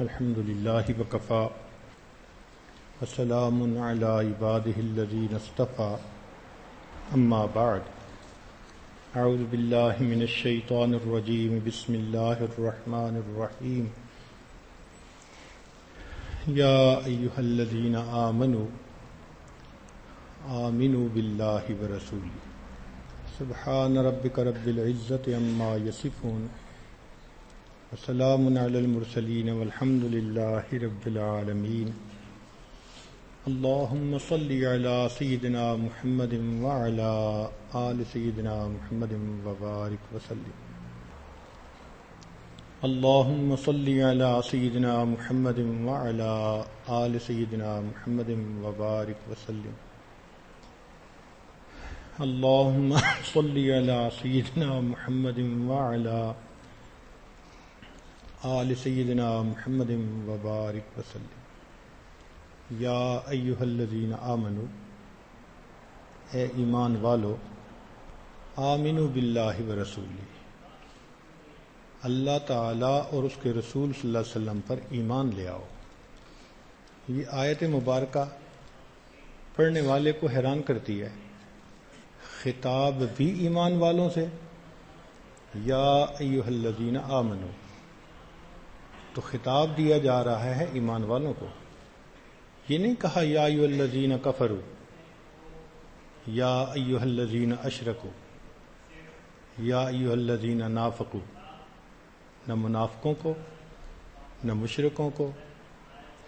الحمد لله وكفى وسلام على عباده الذين اصطفى أما بعد أعوذ بالله من الشيطان الرجيم بسم الله الرحمن الرحيم يا أيها الذين آمنوا بالله ورسوله سبحان ربك رب العزة عما يصفون وسلام على المرسلين والحمد لله رب العالمين اللهم صل على سيدنا محمد وعلى آل سيدنا محمد وبارك وسلم اللهم صل على سيدنا محمد وعلى آل سيدنا محمد وبارك وسلم اللهم صل على سيدنا محمد وعلى آل سيدنا محمد وبارك وسلم یا ایھا الذین آمنوا اے ایمان والو آمنوا باللہ ورسولہ اللہ تعالیٰ اور اس کے رسول صلی اللہ علیہ وسلم پر ایمان لے آؤ۔ یہ آیت مبارکہ پڑھنے والے کو حیران کرتی ہے، خطاب بھی ایمان والوں سے، یا ایھا الذین آمنوا، تو خطاب دیا جا رہا ہے ایمان والوں کو۔ یہ نہیں کہا یا ایھا الذین کفروا، یا ایھا الذین اشرکوا، یا ایھا الذین نافقوا، نہ منافقوں کو، نہ مشرکوں کو،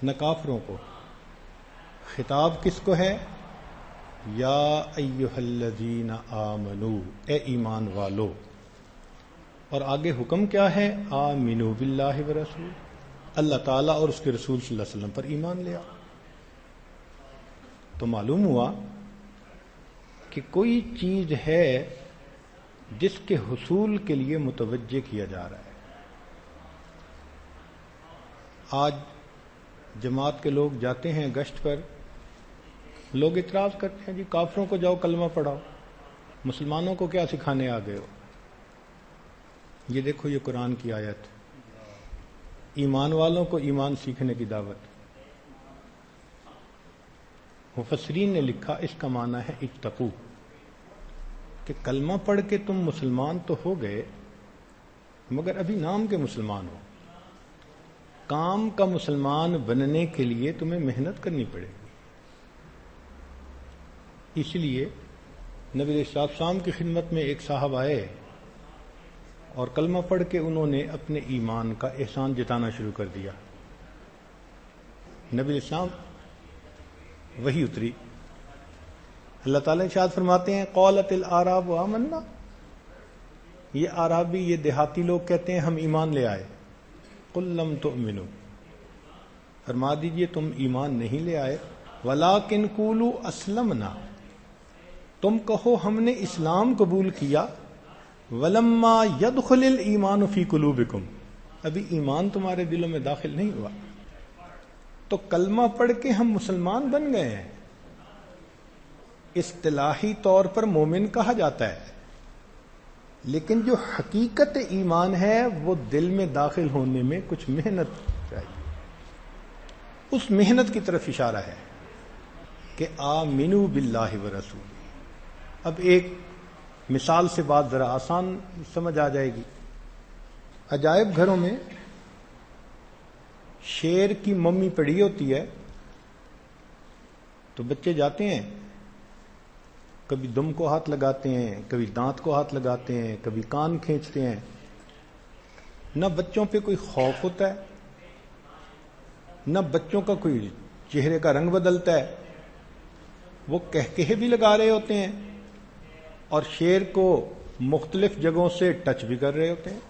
نہ کافروں کو۔ خطاب کس کو ہے؟ یا ایھا الذین آمنوا، اے ایمان والو۔ اور آگے حکم کیا ہے؟ آمنوا باللہ ورسول، اللہ تعالیٰ اور اس کے رسول صلی اللہ علیہ وسلم پر ایمان لے آؤ۔ تو معلوم ہوا کہ کوئی چیز ہے جس کے حصول کے لیے متوجہ کیا جا رہا ہے۔ آج جماعت کے لوگ جاتے ہیں گشت پر، لوگ اعتراض کرتے ہیں جی کافروں کو جاؤ کلمہ پڑھاؤ، مسلمانوں کو کیا سکھانے آ گئے ہو؟ یہ دیکھو یہ قرآن کی آیت، ایمان والوں کو ایمان سیکھنے کی دعوت۔ مفسرین نے لکھا اس کا معنی ہے اتقو، کہ کلمہ پڑھ کے تم مسلمان تو ہو گئے مگر ابھی نام کے مسلمان ہو، کام کا مسلمان بننے کے لیے تمہیں محنت کرنی پڑے گی۔ اس لیے نبی علیہ السلام کی خدمت میں ایک صاحب آئے اور کلمہ پڑھ کے انہوں نے اپنے ایمان کا احسان جتانا شروع کر دیا۔ نبی علیہ السلام وحی اتری، اللہ تعالیٰ ارشاد فرماتے ہیں قالت الاعراب آمنا، یہ اعرابی، یہ دیہاتی لوگ کہتے ہیں ہم ایمان لے آئے۔ قل لم تؤمنوا، فرما دیجئے تم ایمان نہیں لے آئے، ولکن قولوا اسلمنا، تم کہو ہم نے اسلام قبول کیا، ولما يدخل الایمان فی قلوبکم، ابھی ایمان تمہارے دلوں میں داخل نہیں ہوا۔ تو کلمہ پڑھ کے ہم مسلمان بن گئے ہیں، اصطلاحی طور پر مومن کہا جاتا ہے، لیکن جو حقیقت ایمان ہے وہ دل میں داخل ہونے میں کچھ محنت چاہیے۔ اس محنت کی طرف اشارہ ہے کہ آمنوا باللہ ورسولہ۔ اب ایک مثال سے بات ذرا آسان سمجھ آ جائے گی۔ عجائب گھروں میں شیر کی ممی پڑی ہوتی ہے تو بچے جاتے ہیں، کبھی دم کو ہاتھ لگاتے ہیں، کبھی دانت کو ہاتھ لگاتے ہیں، کبھی کان کھینچتے ہیں۔ نہ بچوں پہ کوئی خوف ہوتا ہے، نہ بچوں کا کوئی چہرے کا رنگ بدلتا ہے، وہ کہکہے بھی لگا رہے ہوتے ہیں اور شیر کو مختلف جگہوں سے ٹچ بھی کر رہے ہوتے ہیں۔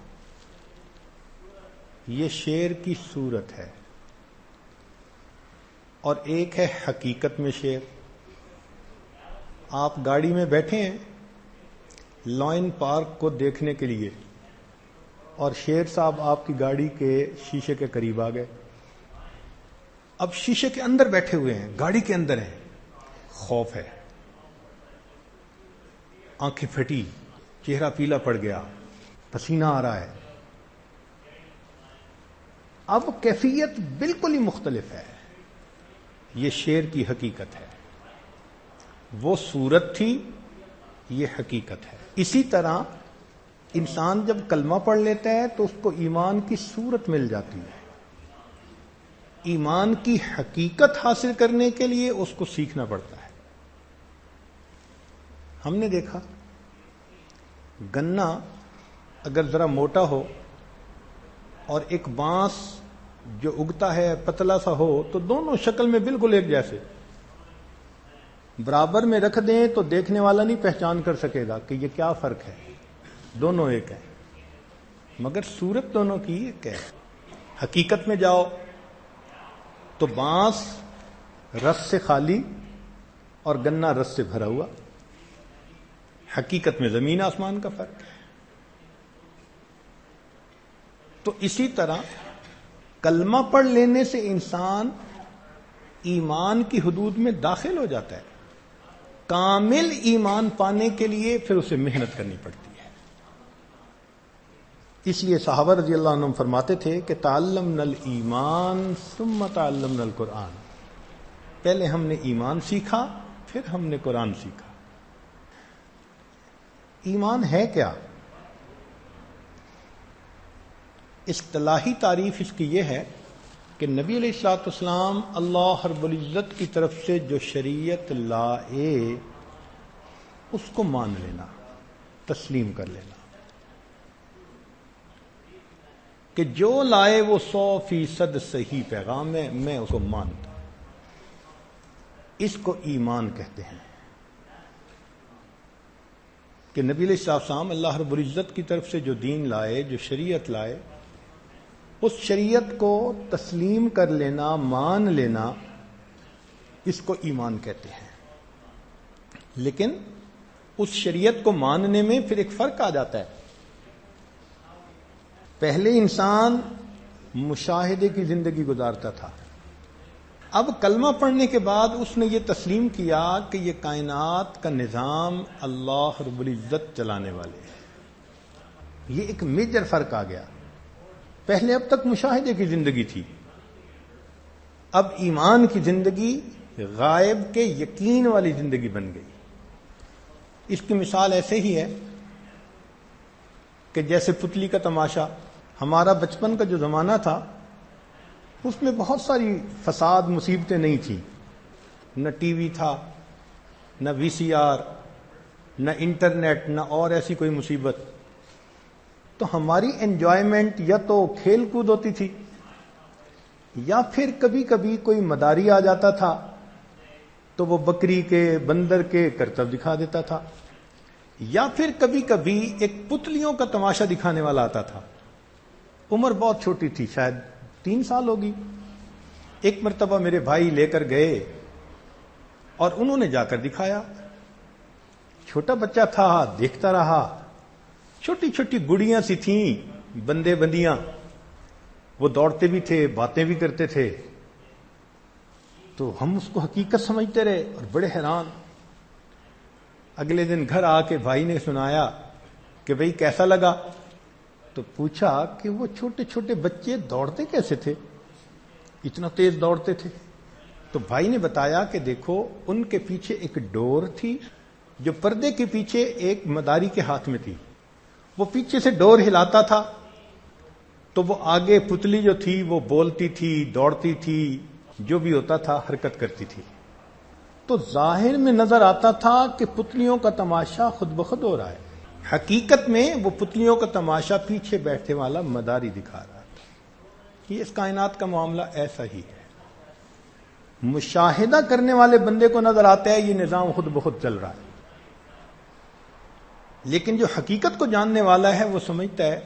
یہ شیر کی صورت ہے، اور ایک ہے حقیقت میں شیر۔ آپ گاڑی میں بیٹھے ہیں لائن پارک کو دیکھنے کے لیے، اور شیر صاحب آپ کی گاڑی کے شیشے کے قریب آ گئے۔ اب شیشے کے اندر بیٹھے ہوئے ہیں، گاڑی کے اندر ہیں، خوف ہے، آنکھیں پھٹی، چہرہ پیلا پڑ گیا، پسینہ آ رہا ہے۔ اب کیفیت بالکل ہی مختلف ہے. یہ شعر کی حقیقت ہے، وہ صورت تھی، یہ حقیقت ہے. اسی طرح انسان جب کلمہ پڑھ لیتا ہے تو اس کو ایمان کی صورت مل جاتی ہے. ایمان کی حقیقت حاصل کرنے کے لیے اس کو سیکھنا پڑتا ہے. ہم نے دیکھا گنا اگر ذرا موٹا ہو اور ایک بانس جو اگتا ہے پتلا سا ہو تو دونوں شکل میں بالکل ایک جیسے، برابر میں رکھ دیں تو دیکھنے والا نہیں پہچان کر سکے گا کہ یہ کیا فرق ہے، دونوں ایک ہیں، مگر صورت دونوں کی ایک ہے. حقیقت میں جاؤ تو بانس رس سے خالی اور گنا رس سے بھرا ہوا. حقیقت میں زمین آسمان کا فرق ہے. تو اسی طرح کلمہ پڑھ لینے سے انسان ایمان کی حدود میں داخل ہو جاتا ہے. کامل ایمان پانے کے لیے پھر اسے محنت کرنی پڑتی ہے. اس لیے صحابہ رضی اللہ عنہم فرماتے تھے کہ تعلمنا الایمان ثم تعلمنا القرآن، پہلے ہم نے ایمان سیکھا پھر ہم نے قرآن سیکھا. ایمان ہے کیا؟ اصطلاحی تعریف اس کی یہ ہے کہ نبی علیہ الصلوۃ والسلام اللہ رب العزت کی طرف سے جو شریعت لائے اس کو مان لینا، تسلیم کر لینا، کہ جو لائے وہ 100% صحیح پیغام ہے، میں اس کو مانتا ہوں. اس کو ایمان کہتے ہیں کہ نبی علیہ السلام اللہ رب العزت کی طرف سے جو دین لائے، جو شریعت لائے، اس شریعت کو تسلیم کر لینا، مان لینا، اس کو ایمان کہتے ہیں. لیکن اس شریعت کو ماننے میں پھر ایک فرق آ جاتا ہے. پہلے انسان مشاہدے کی زندگی گزارتا تھا، اب کلمہ پڑھنے کے بعد اس نے یہ تسلیم کیا کہ یہ کائنات کا نظام اللہ رب العزت چلانے والے ہیں. یہ ایک میجر فرق آ گیا. پہلے اب تک مشاہدے کی زندگی تھی، اب ایمان کی زندگی غائب کے یقین والی زندگی بن گئی. اس کی مثال ایسے ہی ہے کہ جیسے پتلی کا تماشا. ہمارا بچپن کا جو زمانہ تھا اس میں بہت ساری فساد مصیبتیں نہیں تھیں، نہ ٹی وی تھا، نہ وی سی آر، نہ انٹرنیٹ، نہ اور ایسی کوئی مصیبت. تو ہماری انجوائمنٹ یا تو کھیل کود ہوتی تھی، یا پھر کبھی کبھی کوئی مداری آ جاتا تھا تو وہ بکری کے بندر کے کرتب دکھا دیتا تھا، یا پھر کبھی کبھی ایک پتلیوں کا تماشا دکھانے والا آتا تھا. عمر بہت چھوٹی تھی، شاید 3 سال ہوگی. ایک مرتبہ میرے بھائی لے کر گئے اور انہوں نے جا کر دکھایا. چھوٹا بچہ تھا، دیکھتا رہا. چھوٹی چھوٹی گڑیاں سی تھیں، بندے بندیاں، وہ دوڑتے بھی تھے، باتیں بھی کرتے تھے. تو ہم اس کو حقیقت سمجھتے رہے اور بڑے حیران. اگلے دن گھر آ کے بھائی نے سنایا کہ بھئی کیسا لگا؟ تو پوچھا کہ وہ چھوٹے چھوٹے بچے دوڑتے کیسے تھے، اتنا تیز دوڑتے تھے؟ تو بھائی نے بتایا کہ دیکھو ان کے پیچھے ایک ڈور تھی جو پردے کے پیچھے ایک مداری کے ہاتھ میں تھی. وہ پیچھے سے ڈور ہلاتا تھا تو وہ آگے پتلی جو تھی وہ بولتی تھی، دوڑتی تھی، جو بھی ہوتا تھا حرکت کرتی تھی. تو ظاہر میں نظر آتا تھا کہ پتلیوں کا تماشا خود بخود ہو رہا ہے، حقیقت میں وہ پتلیوں کا تماشا پیچھے بیٹھے والا مداری دکھا رہا تھا. یہ اس کائنات کا معاملہ ایسا ہی ہے. مشاہدہ کرنے والے بندے کو نظر آتا ہے یہ نظام خود بخود چل رہا ہے، لیکن جو حقیقت کو جاننے والا ہے وہ سمجھتا ہے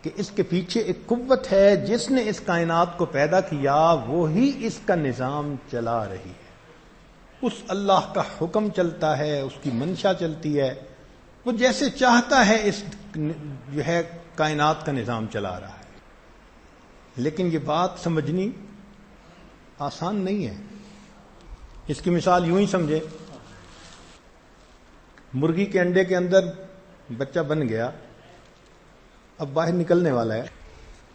کہ اس کے پیچھے ایک قوت ہے جس نے اس کائنات کو پیدا کیا، وہی اس کا نظام چلا رہی ہے. اس اللہ کا حکم چلتا ہے، اس کی منشا چلتی ہے، وہ جیسے چاہتا ہے اس جو ہے کائنات کا نظام چلا رہا ہے. لیکن یہ بات سمجھنی آسان نہیں ہے. اس کی مثال یوں ہی سمجھے، مرغی کے انڈے کے اندر بچہ بن گیا، اب باہر نکلنے والا ہے.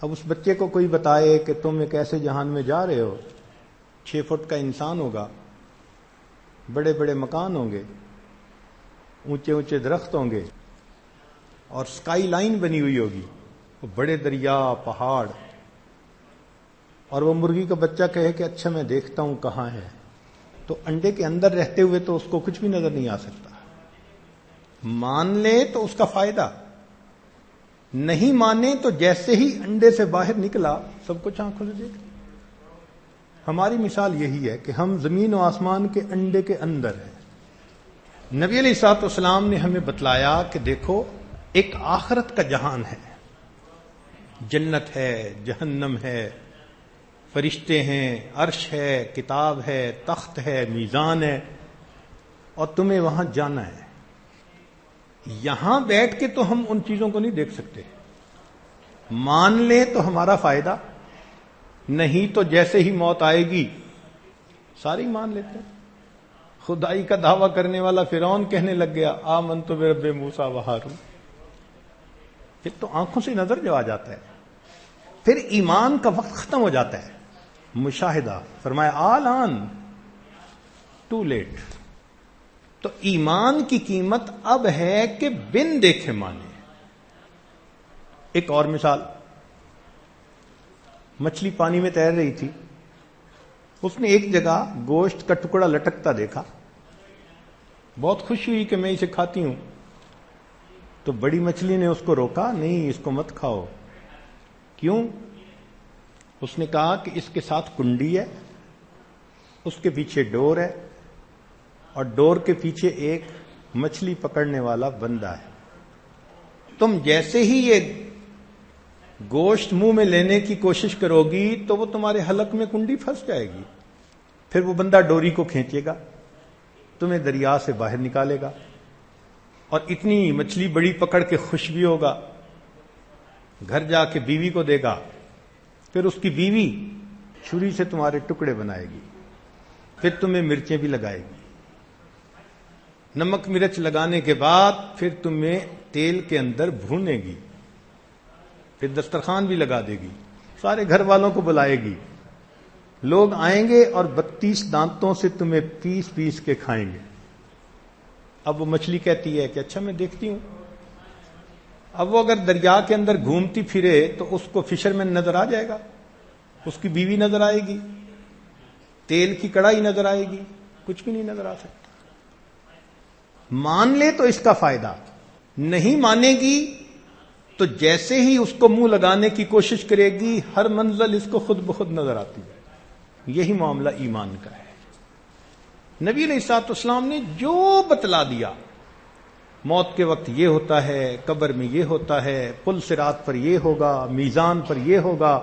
اب اس بچے کو کوئی بتائے کہ تم ایک ایسے جہان میں جا رہے ہو، 6 فٹ کا انسان ہوگا، بڑے بڑے مکان ہوں گے، اونچے اونچے درخت ہوں گے، اور سکائی لائن بنی ہوئی ہوگی، وہ بڑے دریا، پہاڑ، اور وہ مرغی کا بچہ کہے کہ اچھا میں دیکھتا ہوں کہاں ہے، تو انڈے کے اندر رہتے ہوئے تو اس کو کچھ بھی نظر نہیں آ سکتا۔ مان لے تو اس کا فائدہ، نہیں مانے تو جیسے ہی انڈے سے باہر نکلا سب کچھ آنکھوں سے دیکھ۔ ہماری مثال یہی ہے کہ ہم زمین و آسمان کے انڈے کے اندر ہیں۔ نبی علیہ الصلوۃ والسلام نے ہمیں بتلایا کہ دیکھو ایک آخرت کا جہان ہے، جنت ہے، جہنم ہے، فرشتے ہیں، عرش ہے، کتاب ہے، تخت ہے، میزان ہے، اور تمہیں وہاں جانا ہے۔ یہاں بیٹھ کے تو ہم ان چیزوں کو نہیں دیکھ سکتے، مان لے تو ہمارا فائدہ، نہیں تو جیسے ہی موت آئے گی ساری مان لیتے ہیں۔ خدائی کا دعویٰ کرنے والا فرعون کہنے لگ گیا آمنت برب موسیٰ و ہارون، پھر تو آنکھوں سے نظر جو آ جاتا ہے، پھر ایمان کا وقت ختم ہو جاتا ہے۔ مشاہدہ فرمایا آل آن ٹو لیٹ۔ تو ایمان کی قیمت اب ہے کہ بن دیکھے مانے۔ ایک اور مثال، مچھلی پانی میں تیر رہی تھی، اس نے ایک جگہ گوشت کا ٹکڑا لٹکتا دیکھا، بہت خوشی ہوئی کہ میں اسے کھاتی ہوں، تو بڑی مچھلی نے اس کو روکا، نہیں اس کو مت کھاؤ۔ کیوں؟ اس نے کہا کہ اس کے ساتھ کنڈی ہے، اس کے پیچھے ڈور ہے، اور ڈور کے پیچھے ایک مچھلی پکڑنے والا بندہ ہے۔ تم جیسے ہی یہ گوشت منہ میں لینے کی کوشش کرو گی تو وہ تمہارے حلق میں کنڈی پھنس جائے گی، پھر وہ بندہ ڈوری کو کھینچے گا، تمہیں دریا سے باہر نکالے گا، اور اتنی مچھلی بڑی پکڑ کے خوش بھی ہوگا، گھر جا کے بیوی کو دے گا، پھر اس کی بیوی چھری سے تمہارے ٹکڑے بنائے گی، پھر تمہیں مرچیں بھی لگائے گی، نمک مرچ لگانے کے بعد پھر تمہیں تیل کے اندر بھونے گی، پھر دسترخوان بھی لگا دے گی، سارے گھر والوں کو بلائے گی، لوگ آئیں گے اور 32 دانتوں سے تمہیں پیس پیس کے کھائیں گے۔ اب وہ مچھلی کہتی ہے کہ اچھا میں دیکھتی ہوں۔ اب وہ اگر دریا کے اندر گھومتی پھرے تو اس کو فشرمین نظر آ جائے گا، اس کی بیوی نظر آئے گی، تیل کی کڑائی نظر آئے گی، کچھ بھی نہیں نظر آ سکتا۔ مان لے تو اس کا فائدہ، نہیں مانے گی تو جیسے ہی اس کو منہ لگانے کی کوشش کرے گی ہر منزل اس کو خود بخود نظر آتی ہے۔ یہی معاملہ ایمان کا ہے۔ نبی علیہ الصلوۃ والسلام نے جو بتلا دیا، موت کے وقت یہ ہوتا ہے، قبر میں یہ ہوتا ہے، پل صراط پر یہ ہوگا، میزان پر یہ ہوگا،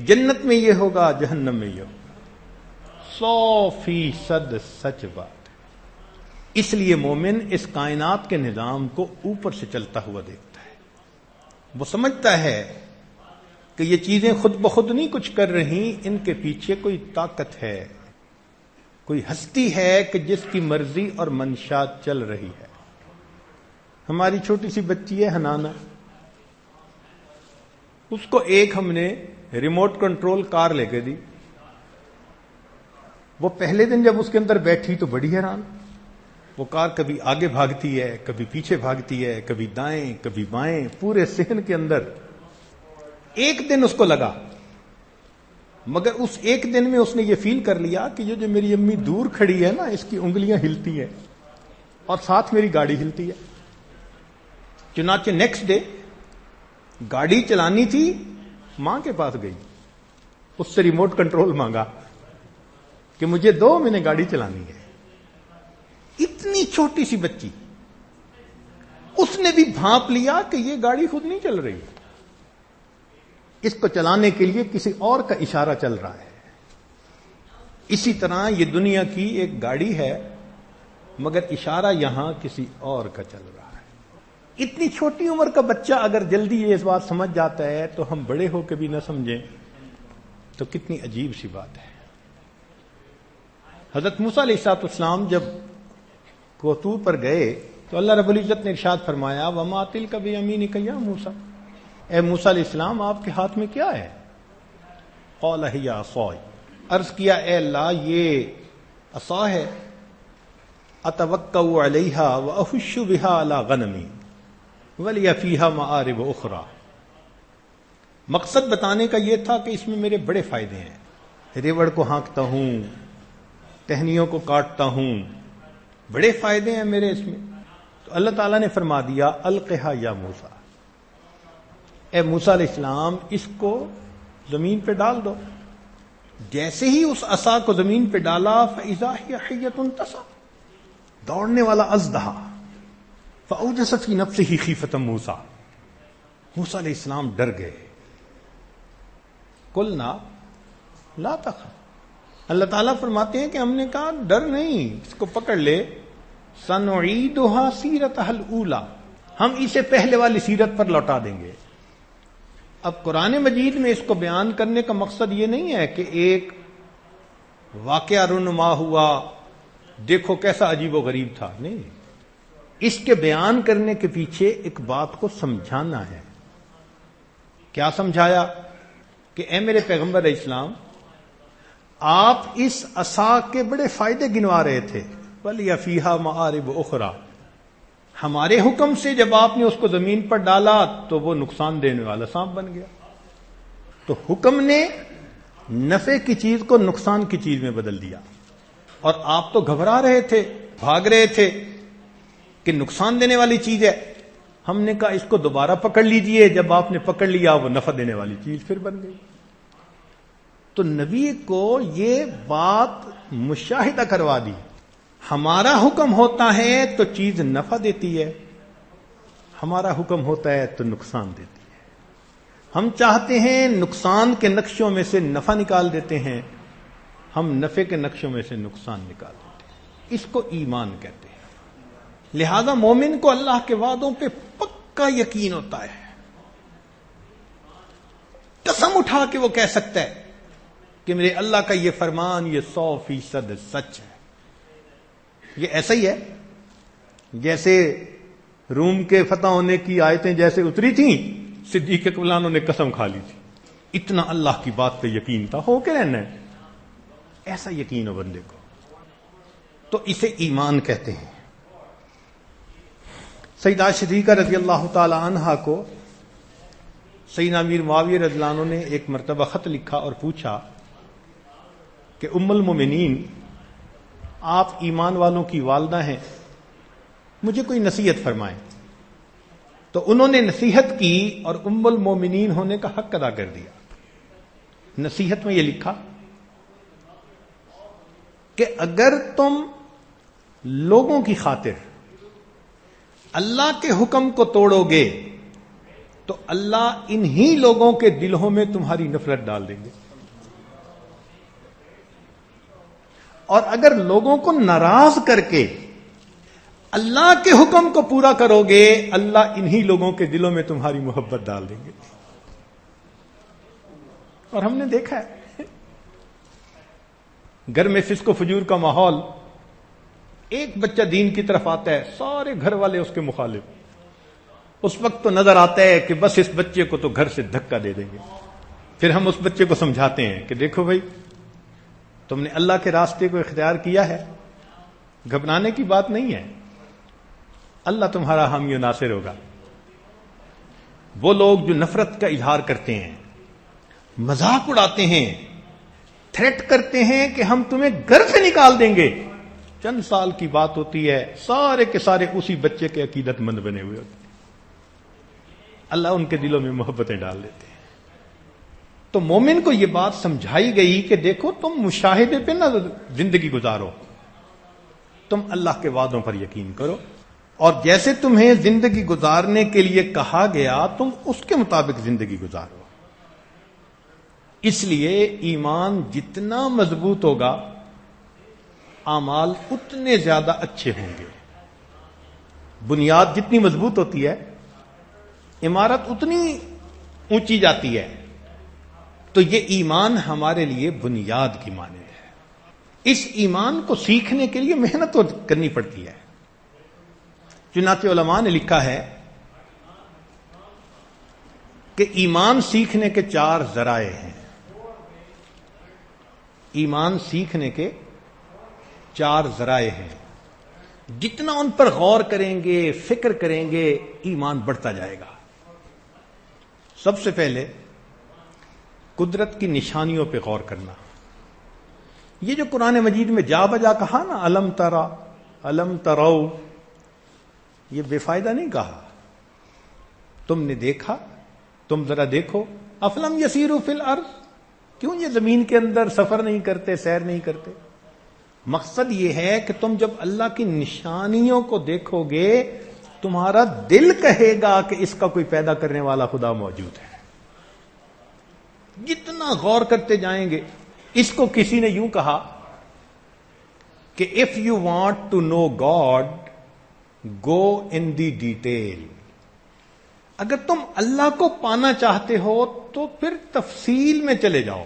جنت میں یہ ہوگا، جہنم میں یہ ہوگا، 100% سچ بات۔ اس لیے مومن اس کائنات کے نظام کو اوپر سے چلتا ہوا دیکھتا ہے، وہ سمجھتا ہے کہ یہ چیزیں خود بخود نہیں کچھ کر رہی، ان کے پیچھے کوئی طاقت ہے، کوئی ہستی ہے کہ جس کی مرضی اور منشات چل رہی ہے۔ ہماری چھوٹی سی بچی ہے حنانہ، اس کو ایک ہم نے ریموٹ کنٹرول کار لے کے دی، وہ پہلے دن جب اس کے اندر بیٹھی تو بڑی حیران، وہ کار کبھی آگے بھاگتی ہے، کبھی پیچھے بھاگتی ہے، کبھی دائیں کبھی بائیں، پورے صحن کے اندر۔ ایک دن اس کو لگا، مگر اس ایک دن میں اس نے یہ فیل کر لیا کہ یہ جو میری امی دور کھڑی ہے نا، اس کی انگلیاں ہلتی ہیں اور ساتھ میری گاڑی ہلتی ہے۔ چنانچہ نیکسٹ ڈے گاڑی چلانی تھی، ماں کے پاس گئی، اس سے ریموٹ کنٹرول مانگا کہ مجھے دو، میں نے گاڑی چلانی ہے۔ اتنی چھوٹی سی بچی، اس نے بھی بھانپ لیا کہ یہ گاڑی خود نہیں چل رہی، اس کو چلانے کے لیے کسی اور کا اشارہ چل رہا ہے۔ اسی طرح یہ دنیا کی ایک گاڑی ہے، مگر اشارہ یہاں کسی اور کا چل رہا ہے۔ اتنی چھوٹی عمر کا بچہ اگر جلدی یہ اس بات سمجھ جاتا ہے تو ہم بڑے ہو کے بھی نہ سمجھیں تو کتنی عجیب سی بات ہے۔ حضرت موسیٰ علیہ السلام جب کوہ پر گئے تو اللہ رب العزت نے ارشاد فرمایا وَمَا تِلْكَ بِيَمِينِكَ يَا موسیٰ، اے موسیٰ علیہ السلام آپ کے ہاتھ میں کیا ہے؟ قال ہی عصای، عرض کیا اے اللہ یہ عصا ہے، اتوکأ علیہا واحش بہا علی غنمی ولی فیہا مآرب اخری۔ مقصد بتانے کا یہ تھا کہ اس میں میرے بڑے فائدے ہیں، ریوڑ کو ہانکتا ہوں، ٹہنیوں کو کاٹتا ہوں، بڑے فائدے ہیں میرے اس میں۔ تو اللہ تعالیٰ نے فرما دیا القھا یا موسیٰ، اے موسیٰ علیہ السلام اس کو زمین پہ ڈال دو۔ جیسے ہی اس عصا کو زمین پہ ڈالا فإذا ہی حیۃ تسعیٰ، دوڑنے والا اژدہا، فأوجس فی نفسہ خیفۃ موسیٰ، موسیٰ علیہ السلام ڈر گئے۔ قلنا لا تخف، اللہ تعالیٰ فرماتے ہیں کہ ہم نے کہا ڈر نہیں، اس کو پکڑ لے، سنعیدھا سیرتھا الاولی، ہم اسے پہلے والی سیرت پر لوٹا دیں گے۔ اب قرآن مجید میں اس کو بیان کرنے کا مقصد یہ نہیں ہے کہ ایک واقعہ رونما ہوا، دیکھو کیسا عجیب و غریب تھا، نہیں، اس کے بیان کرنے کے پیچھے ایک بات کو سمجھانا ہے۔ کیا سمجھایا؟ کہ اے میرے پیغمبر علیہ السلام آپ اس عصا کے بڑے فائدے گنوا رہے تھے، وَلِيَ فِيهَا مَآرِبُ أُخْرَى، ہمارے حکم سے جب آپ نے اس کو زمین پر ڈالا تو وہ نقصان دینے والا سانپ بن گیا۔ تو حکم نے نفع کی چیز کو نقصان کی چیز میں بدل دیا، اور آپ تو گھبرا رہے تھے، بھاگ رہے تھے کہ نقصان دینے والی چیز ہے۔ ہم نے کہا اس کو دوبارہ پکڑ لیجئے، جب آپ نے پکڑ لیا وہ نفع دینے والی چیز پھر بن گئی۔ تو نبی کو یہ بات مشاہدہ کروا دی، ہمارا حکم ہوتا ہے تو چیز نفع دیتی ہے، ہمارا حکم ہوتا ہے تو نقصان دیتی ہے۔ ہم چاہتے ہیں نقصان کے نقشوں میں سے نفع نکال دیتے ہیں، ہم نفع کے نقشوں میں سے نقصان نکال دیتے ہیں۔ اس کو ایمان کہتے ہیں۔ لہذا مومن کو اللہ کے وعدوں پہ پکا یقین ہوتا ہے، قسم اٹھا کے وہ کہہ سکتا ہے کہ میرے اللہ کا یہ فرمان یہ 100% سچ ہے۔ یہ ایسا ہی ہے جیسے روم کے فتح ہونے کی آیتیں جیسے اتری تھیں، صدیق اکبر نے قسم کھا لی تھی، اتنا اللہ کی بات پہ یقین تھا، ہو کے رہنا ہے، ایسا یقین ہو بندے کو، تو اسے ایمان کہتے ہیں۔ سیدہ صدیقہ رضی اللہ تعالی عنہا کو سیدنا امیر معاویہ رضی اللہ عنہ نے ایک مرتبہ خط لکھا اور پوچھا کہ ام المومنین آپ ایمان والوں کی والدہ ہیں، مجھے کوئی نصیحت فرمائیں۔ تو انہوں نے نصیحت کی اور ام المومنین ہونے کا حق ادا کر دیا۔ نصیحت میں یہ لکھا کہ اگر تم لوگوں کی خاطر اللہ کے حکم کو توڑو گے تو اللہ انہی لوگوں کے دلوں میں تمہاری نفرت ڈال دیں گے، اور اگر لوگوں کو ناراض کر کے اللہ کے حکم کو پورا کرو گے اللہ انہی لوگوں کے دلوں میں تمہاری محبت ڈال دیں گے۔ اور ہم نے دیکھا ہے گھر میں فسق و فجور کا ماحول، ایک بچہ دین کی طرف آتا ہے سارے گھر والے اس کے مخالف، اس وقت تو نظر آتا ہے کہ بس اس بچے کو تو گھر سے دھکا دے دیں گے۔ پھر ہم اس بچے کو سمجھاتے ہیں کہ دیکھو بھائی تم نے اللہ کے راستے کو اختیار کیا ہے، گھبرانے کی بات نہیں ہے، اللہ تمہارا حامی و ناصر ہوگا۔ وہ لوگ جو نفرت کا اظہار کرتے ہیں، مذاق اڑاتے ہیں، تھریٹ کرتے ہیں کہ ہم تمہیں گھر سے نکال دیں گے، چند سال کی بات ہوتی ہے سارے کے سارے اسی بچے کے عقیدت مند بنے ہوئے ہوتے ہیں، اللہ ان کے دلوں میں محبتیں ڈال دیتے ہیں۔ تو مومن کو یہ بات سمجھائی گئی کہ دیکھو تم مشاہدے پہ نہ زندگی گزارو، تم اللہ کے وعدوں پر یقین کرو، اور جیسے تمہیں زندگی گزارنے کے لیے کہا گیا تم اس کے مطابق زندگی گزارو۔ اس لیے ایمان جتنا مضبوط ہوگا اعمال اتنے زیادہ اچھے ہوں گے۔ بنیاد جتنی مضبوط ہوتی ہے عمارت اتنی اونچی جاتی ہے، تو یہ ایمان ہمارے لیے بنیاد کی مانند ہے۔ اس ایمان کو سیکھنے کے لیے محنت تو کرنی پڑتی ہے۔ چنانچہ علماء نے لکھا ہے کہ ایمان سیکھنے کے 4 ذرائع ہیں. ایمان سیکھنے کے 4 ذرائع ہیں. جتنا ان پر غور کریں گے، فکر کریں گے، ایمان بڑھتا جائے گا. سب سے پہلے قدرت کی نشانیوں پہ غور کرنا. یہ جو قرآن مجید میں جا بجا کہا نا، الم ترا، الم ترو، یہ بے فائدہ نہیں کہا. تم نے دیکھا، تم ذرا دیکھو. افلم یسیروا فی الارض، کیوں یہ زمین کے اندر سفر نہیں کرتے، سیر نہیں کرتے؟ مقصد یہ ہے کہ تم جب اللہ کی نشانیوں کو دیکھو گے، تمہارا دل کہے گا کہ اس کا کوئی پیدا کرنے والا خدا موجود ہے. جتنا غور کرتے جائیں گے. اس کو کسی نے یوں کہا کہ if you want to know God, go in the detail. اگر تم اللہ کو پانا چاہتے ہو تو پھر تفصیل میں چلے جاؤ.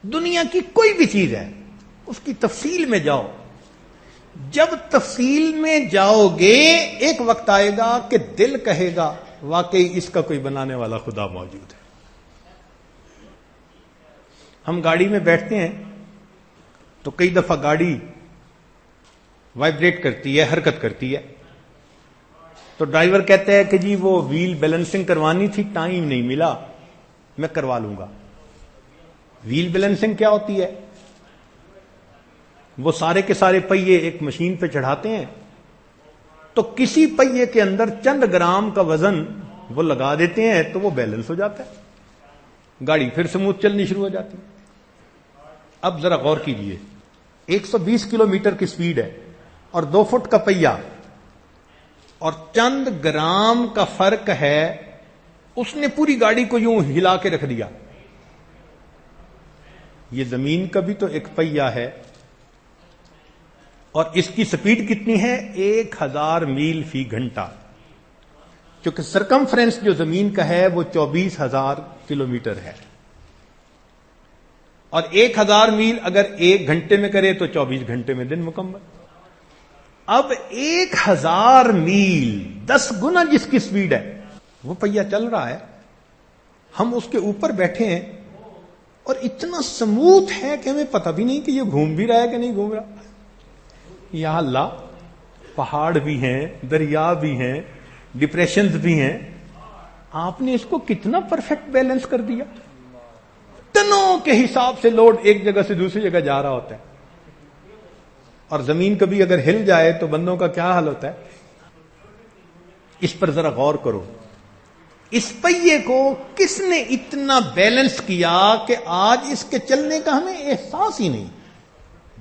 دنیا کی کوئی بھی چیز ہے، اس کی تفصیل میں جاؤ. جب تفصیل میں جاؤ گے، ایک وقت آئے گا کہ دل کہے گا واقعی اس کا کوئی بنانے والا خدا موجود ہے. ہم گاڑی میں بیٹھتے ہیں تو کئی دفعہ گاڑی وائبریٹ کرتی ہے، حرکت کرتی ہے. تو ڈرائیور کہتا ہے کہ جی وہ ویل بیلنسنگ کروانی تھی، ٹائم نہیں ملا، میں کروا لوں گا. ویل بیلنسنگ کیا ہوتی ہے؟ وہ سارے کے سارے پہیے ایک مشین پہ چڑھاتے ہیں، تو کسی پہیے کے اندر چند گرام کا وزن وہ لگا دیتے ہیں تو وہ بیلنس ہو جاتا ہے، گاڑی پھر سموتھ چلنی شروع ہو جاتی ہے. اب ذرا غور کیجئے، 120 کلومیٹر کی سپیڈ ہے اور 2 فٹ کا پہیا اور چند گرام کا فرق ہے، اس نے پوری گاڑی کو یوں ہلا کے رکھ دیا. یہ زمین کا بھی تو ایک پہیا ہے اور اس کی سپیڈ کتنی ہے؟ 1000 میل فی گھنٹہ. چونکہ سرکمفرنس جو زمین کا ہے وہ 24,000 کلومیٹر ہے، اور 1000 میل اگر 1 گھنٹے میں کرے تو 24 گھنٹے میں دن مکمل. اب 1000 میل 10 گنا جس کی سپیڈ ہے، وہ پہیا چل رہا ہے، ہم اس کے اوپر بیٹھے ہیں اور اتنا سموتھ ہے کہ ہمیں پتہ بھی نہیں کہ یہ گھوم بھی رہا ہے کہ نہیں گھوم رہا. یا اللہ، پہاڑ بھی ہیں، دریا بھی ہیں، ڈپریشنز بھی ہیں، آپ نے اس کو کتنا پرفیکٹ بیلنس کر دیا. ٹنوں کے حساب سے لوڈ ایک جگہ سے دوسری جگہ جا رہا ہوتا ہے، اور زمین کبھی اگر ہل جائے تو بندوں کا کیا حال ہوتا ہے. اس پر ذرا غور کرو، اس پہیے کو کس نے اتنا بیلنس کیا کہ آج اس کے چلنے کا ہمیں احساس ہی نہیں.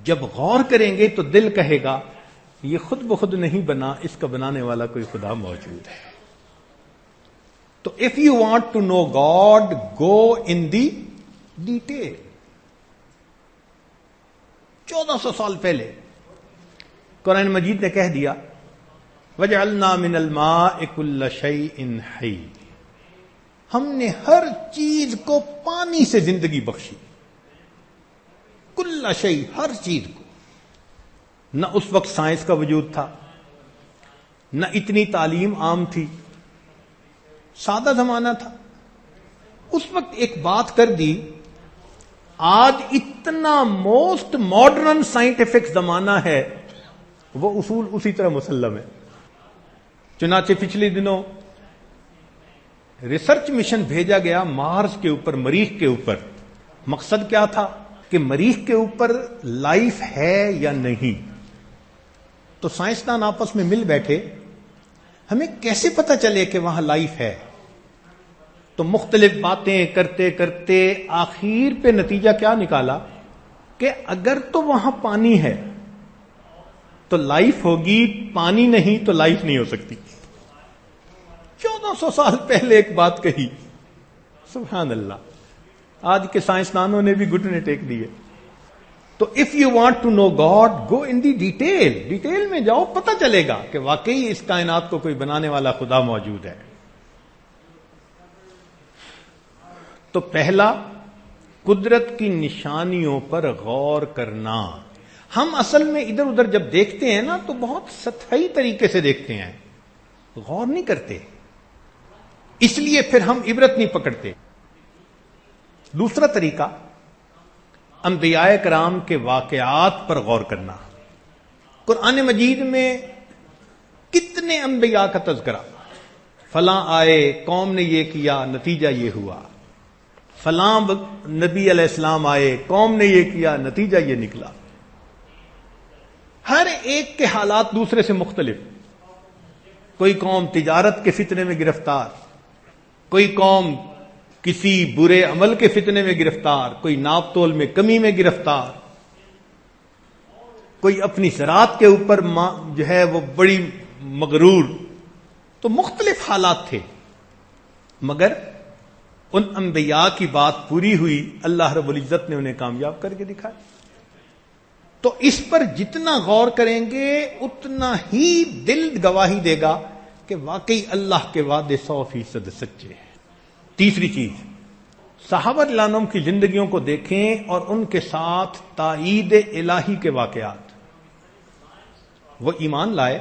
جب غور کریں گے تو دل کہے گا یہ خود بخود نہیں بنا، اس کا بنانے والا کوئی خدا موجود ہے. تو if you want to know God, go in the detail. 1400 سال پہلے قرآن مجید نے کہہ دیا وَجَعَلْنَا مِنَ الْمَاءِ كُلَّ شَيْءٍ حَيٍّ. ہم نے ہر چیز کو پانی سے زندگی بخشی. کل شیء، ہر چیز کو. نہ اس وقت سائنس کا وجود تھا، نہ اتنی تعلیم عام تھی، سادہ زمانہ تھا. اس وقت ایک بات کر دی، آج اتنا موسٹ ماڈرن سائنٹیفک زمانہ ہے، وہ اصول اسی طرح مسلم ہے. چنانچہ پچھلے دنوں ریسرچ مشن بھیجا گیا مارس کے اوپر، مریخ کے اوپر. مقصد کیا تھا کہ مریخ کے اوپر لائف ہے یا نہیں. تو سائنسدان آپس میں مل بیٹھے، ہمیں کیسے پتہ چلے کہ وہاں لائف ہے. تو مختلف باتیں کرتے کرتے آخر پہ نتیجہ کیا نکالا کہ اگر تو وہاں پانی ہے تو لائف ہوگی، پانی نہیں تو لائف نہیں ہو سکتی. 1400 سال پہلے ایک بات کہی، سبحان اللہ. آج کے سائنسدانوں نے بھی گھٹنے ٹیک دیے. تو if you want to know God, go in the detail. Detail میں جاؤ، پتہ چلے گا کہ واقعی اس کائنات کو کوئی بنانے والا خدا موجود ہے. تو پہلا، قدرت کی نشانیوں پر غور کرنا. ہم اصل میں ادھر ادھر جب دیکھتے ہیں نا تو بہت سطحی طریقے سے دیکھتے ہیں، غور نہیں کرتے. اس لیے پھر ہم عبرت نہیں پکڑتے. دوسرا طریقہ انبیاء کرام کے واقعات پر غور کرنا. قرآن مجید میں کتنے انبیاء کا تذکرہ، فلاں آئے، قوم نے یہ کیا، نتیجہ یہ ہوا، فلاں نبی علیہ السلام آئے، قوم نے یہ کیا، نتیجہ یہ نکلا. ہر ایک کے حالات دوسرے سے مختلف. کوئی قوم تجارت کے فتنے میں گرفتار، کوئی قوم کسی برے عمل کے فتنے میں گرفتار، کوئی ناپ تول میں کمی میں گرفتار، کوئی اپنی زراعت کے اوپر جو ہے وہ بڑی مغرور. تو مختلف حالات تھے، مگر ان انبیاء کی بات پوری ہوئی، اللہ رب العزت نے انہیں کامیاب کر کے دکھایا. تو اس پر جتنا غور کریں گے اتنا ہی دل گواہی دے گا کہ واقعی اللہ کے وعدے 100% سچے ہیں. تیسری چیز، صحابہ رضی اللہ عنہم کی زندگیوں کو دیکھیں اور ان کے ساتھ تائید الہی کے واقعات. وہ ایمان لائے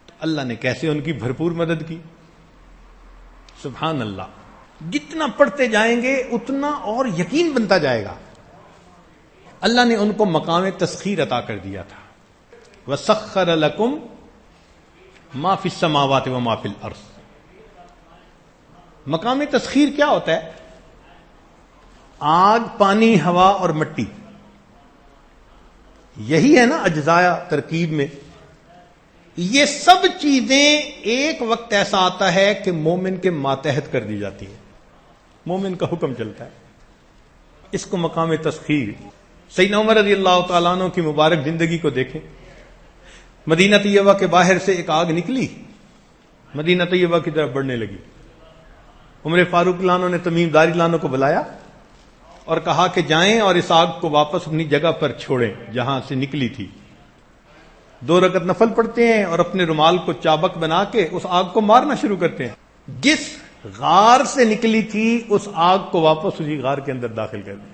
تو اللہ نے کیسے ان کی بھرپور مدد کی. سبحان اللہ. جتنا پڑھتے جائیں گے اتنا اور یقین بنتا جائے گا. اللہ نے ان کو مقام تسخیر عطا کر دیا تھا. وَسَخَّرَ لَكُمْ مَا فِي السَّمَاوَاتِ وَمَا فِي الْأَرْضِ. مقام تسخیر کیا ہوتا ہے؟ آگ، پانی، ہوا اور مٹی، یہی ہے نا اجزاء ترکیب میں. یہ سب چیزیں ایک وقت ایسا آتا ہے کہ مومن کے ماتحت کر دی جاتی ہیں، مومن کا حکم چلتا ہے. اس کو مقام تسخیر. سیدنا عمر رضی اللہ تعالیٰ عنہ کی مبارک زندگی کو دیکھیں. مدینہ طیبہ کے باہر سے ایک آگ نکلی، مدینہ طیبہ کی طرف بڑھنے لگی. عمر فاروق لانو نے تمیم داری لانو کو بلایا اور کہا کہ جائیں اور اس آگ کو واپس اپنی جگہ پر چھوڑیں جہاں سے نکلی تھی. 2 رکعت نفل پڑھتے ہیں اور اپنے رومال کو چابک بنا کے اس آگ کو مارنا شروع کرتے ہیں. جس غار سے نکلی تھی اس آگ کو واپس اسی غار کے اندر داخل کر دیں.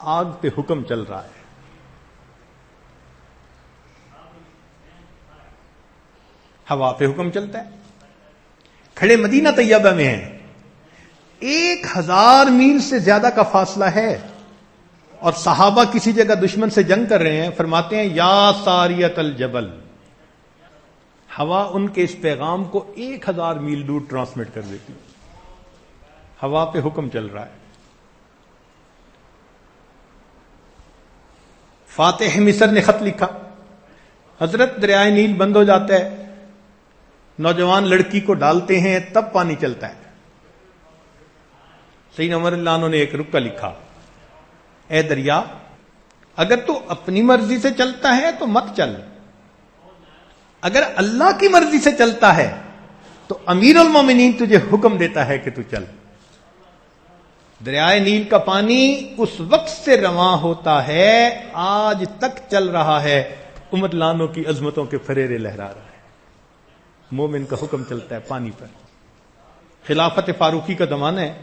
آگ پہ حکم چل رہا ہے. ہوا پہ حکم چلتا ہے. کھڑے مدینہ طیبہ میں ہیں، 1000 میل سے زیادہ کا فاصلہ ہے، اور صحابہ کسی جگہ دشمن سے جنگ کر رہے ہیں. فرماتے ہیں یا ساریت الجبل. ہوا ان کے اس پیغام کو 1000 میل دور ٹرانسمٹ کر دیتی. ہوا پہ حکم چل رہا ہے. فاتح مصر نے خط لکھا، حضرت دریائے نیل بند ہو جاتا ہے، نوجوان لڑکی کو ڈالتے ہیں تب پانی چلتا ہے. سیدنا عمر اللہ عنہ نے ایک رکا لکھا، اے دریا اگر تو اپنی مرضی سے چلتا ہے تو مت چل، اگر اللہ کی مرضی سے چلتا ہے تو امیر المومنین تجھے حکم دیتا ہے کہ تو چل. دریائے نیل کا پانی اس وقت سے رواں ہوتا ہے، آج تک چل رہا ہے. عمر لانو کی عظمتوں کے فریرے لہرا رہا ہے. مومن کا حکم چلتا ہے پانی پر. خلافت فاروقی کا زمانہ ہے،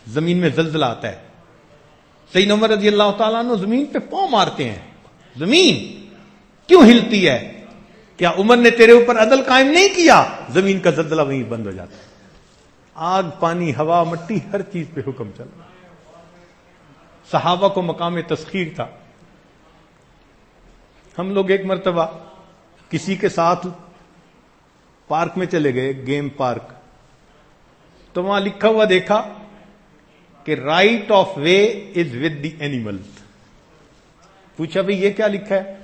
زمین میں زلزلہ آتا ہے. سیدنا عمر رضی اللہ تعالیٰ عنہ زمین پہ پاؤں مارتے ہیں. زمین کیوں ہلتی ہے؟ کیا عمر نے تیرے اوپر عدل قائم نہیں کیا؟ زمین کا زلزلہ وہیں بند ہو جاتا ہے. آگ، پانی، ہوا، مٹی، ہر چیز پہ حکم چل رہا. صحابہ کو مقام تسخیر تھا. ہم لوگ ایک مرتبہ کسی کے ساتھ پارک میں چلے گئے، گیم پارک، تو وہاں لکھا ہوا دیکھا کہ right of way is with the animals. پوچھا بھئی یہ کیا لکھا ہے؟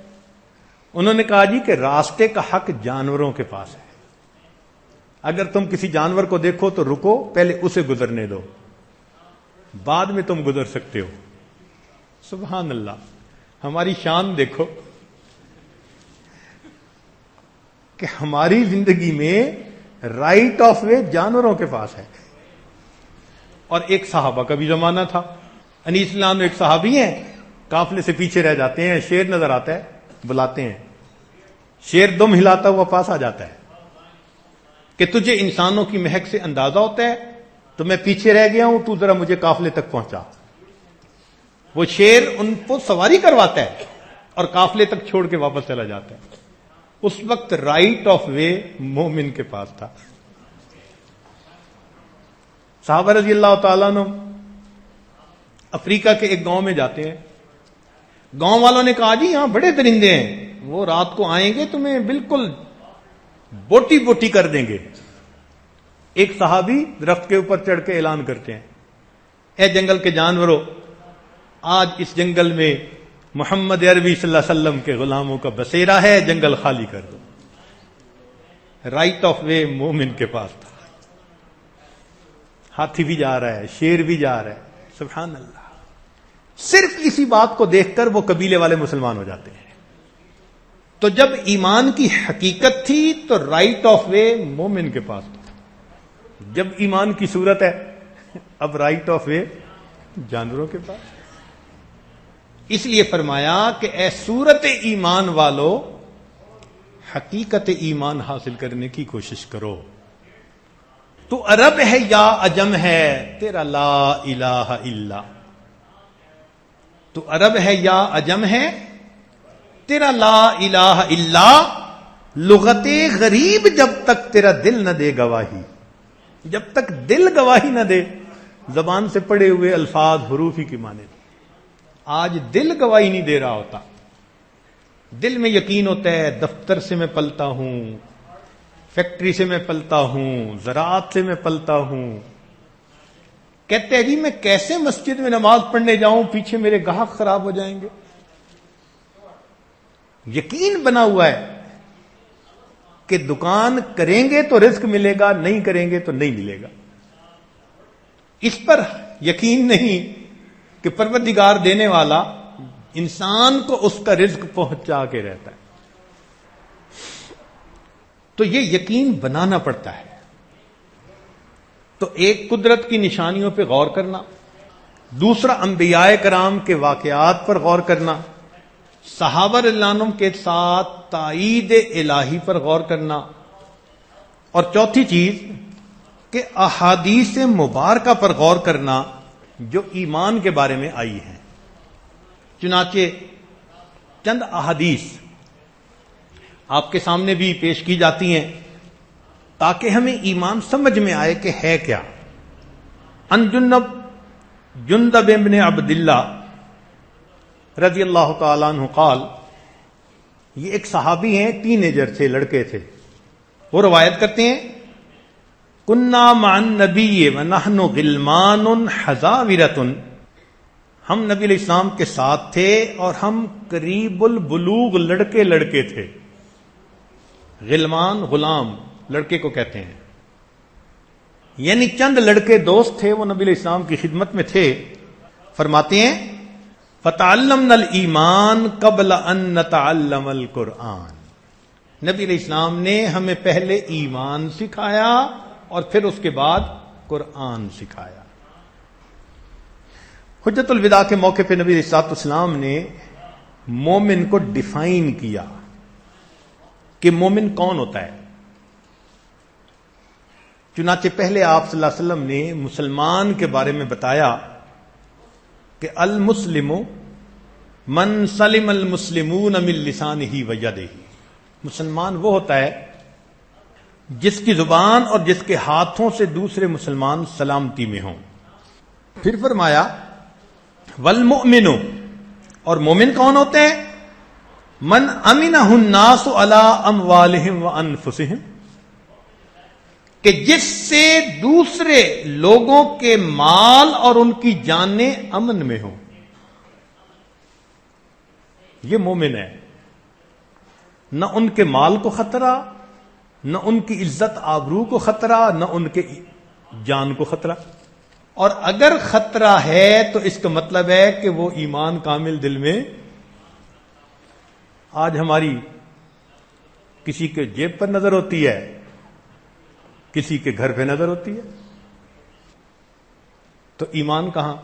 انہوں نے کہا جی کہ راستے کا حق جانوروں کے پاس ہے. اگر تم کسی جانور کو دیکھو تو رکو، پہلے اسے گزرنے دو، بعد میں تم گزر سکتے ہو. سبحان اللہ. ہماری شان دیکھو کہ ہماری زندگی میں رائٹ آف وے جانوروں کے پاس ہے. اور ایک صحابہ کا بھی زمانہ تھا. انیس اللہ ایک صحابی ہیں، قافلے سے پیچھے رہ جاتے ہیں، شیر نظر آتا ہے، بلاتے ہیں. شیر دم ہلاتا ہوا پاس آ جاتا ہے کہ تجھے انسانوں کی مہک سے اندازہ ہوتا ہے تو میں پیچھے رہ گیا ہوں، تو ذرا مجھے قافلے تک پہنچا. وہ شیر ان کو سواری کرواتا ہے اور قافلے تک چھوڑ کے واپس چلا جاتا ہے. اس وقت رائٹ آف وے مومن کے پاس تھا. صحابہ رضی اللہ تعالیٰ عنہ افریقہ کے ایک گاؤں میں جاتے ہیں. گاؤں والوں نے کہا جی یہاں بڑے درندے ہیں, وہ رات کو آئیں گے تمہیں بالکل بوٹی بوٹی کر دیں گے. ایک صحابی درخت کے اوپر چڑھ کے اعلان کرتے ہیں, اے جنگل کے جانوروں, آج اس جنگل میں محمد عربی صلی اللہ علیہ وسلم کے غلاموں کا بسیرا ہے, جنگل خالی کر دو. رائٹ آف وے مومن کے پاس تھا. ہاتھی بھی جا رہا ہے, شیر بھی جا رہا ہے, سبحان اللہ. صرف اسی بات کو دیکھ کر وہ قبیلے والے مسلمان ہو جاتے ہیں. تو جب ایمان کی حقیقت تھی تو رائٹ آف وے مومن کے پاس تھا. جب ایمان کی صورت ہے اب رائٹ آف وے جانوروں کے پاس. اس لیے فرمایا کہ اے صورت ایمان والو, حقیقت ایمان حاصل کرنے کی کوشش کرو. تو عرب ہے یا عجم ہے, تیرا لا الہ الا. تو عرب ہے یا عجم ہے, تیرا لا الہ الا. لغت غریب جب تک تیرا دل نہ دے گواہی, جب تک دل گواہی نہ دے, زبان سے پڑے ہوئے الفاظ حروف ہی کی مانے. آج دل گواہی نہیں دے رہا ہوتا. دل میں یقین ہوتا ہے دفتر سے میں پلتا ہوں, فیکٹری سے میں پلتا ہوں, زراعت سے میں پلتا ہوں. کہتے ہیں جی میں کیسے مسجد میں نماز پڑھنے جاؤں, پیچھے میرے گاہک خراب ہو جائیں گے. یقین بنا ہوا ہے کہ دکان کریں گے تو رزق ملے گا, نہیں کریں گے تو نہیں ملے گا. اس پر یقین نہیں کہ پروردگار دینے والا انسان کو اس کا رزق پہنچا کے رہتا ہے. تو یہ یقین بنانا پڑتا ہے. تو ایک قدرت کی نشانیوں پہ غور کرنا, دوسرا انبیاء کرام کے واقعات پر غور کرنا, صحابہ رضی اللہ عنہم کے ساتھ تائید الہی پر غور کرنا, اور چوتھی چیز کہ احادیث مبارکہ پر غور کرنا جو ایمان کے بارے میں آئی ہیں. چنانچہ چند احادیث آپ کے سامنے بھی پیش کی جاتی ہیں تاکہ ہمیں ایمان سمجھ میں آئے کہ ہے کیا. ان جندب ابن عبداللہ رضی اللہ تعالیٰ عنہ قال, یہ ایک صحابی ہیں, ٹینیجر تھے, لڑکے تھے. وہ روایت کرتے ہیں کنا مع النبی ونحن غلمان حذاورۃ, ہم نبی علیہ السلام کے ساتھ تھے اور ہم قریب البلوغ لڑکے تھے. غلمان غلام لڑکے کو کہتے ہیں, یعنی چند لڑکے دوست تھے, وہ نبی علیہ السلام کی خدمت میں تھے. فرماتے ہیں فتعلمنا الایمان قبل ان نتعلم القرآن, نبی علیہ السلام نے ہمیں پہلے ایمان سکھایا اور پھر اس کے بعد قرآن سکھایا. حجت الوداع کے موقع پہ نبی علیہ السلام نے مومن کو ڈیفائن کیا کہ مومن کون ہوتا ہے. چنانچہ پہلے آپ صلی اللہ علیہ وسلم نے مسلمان کے بارے میں بتایا کہ المسلم من سلم المسلمون من لسانہ ویدہ, مسلمان وہ ہوتا ہے جس کی زبان اور جس کے ہاتھوں سے دوسرے مسلمان سلامتی میں ہوں. پھر فرمایا والمؤمن, اور مومن کون ہوتے ہیں, من امنہ الناس علی اموالہم وانفسہم, کہ جس سے دوسرے لوگوں کے مال اور ان کی جانیں امن میں ہوں. یہ مومن ہے. نہ ان کے مال کو خطرہ, نہ ان کی عزت آبرو کو خطرہ, نہ ان کے جان کو خطرہ. اور اگر خطرہ ہے تو اس کا مطلب ہے کہ وہ ایمان کامل دل میں. آج ہماری کسی کے جیب پر نظر ہوتی ہے, کسی کے گھر پہ نظر ہوتی ہے, تو ایمان کہاں؟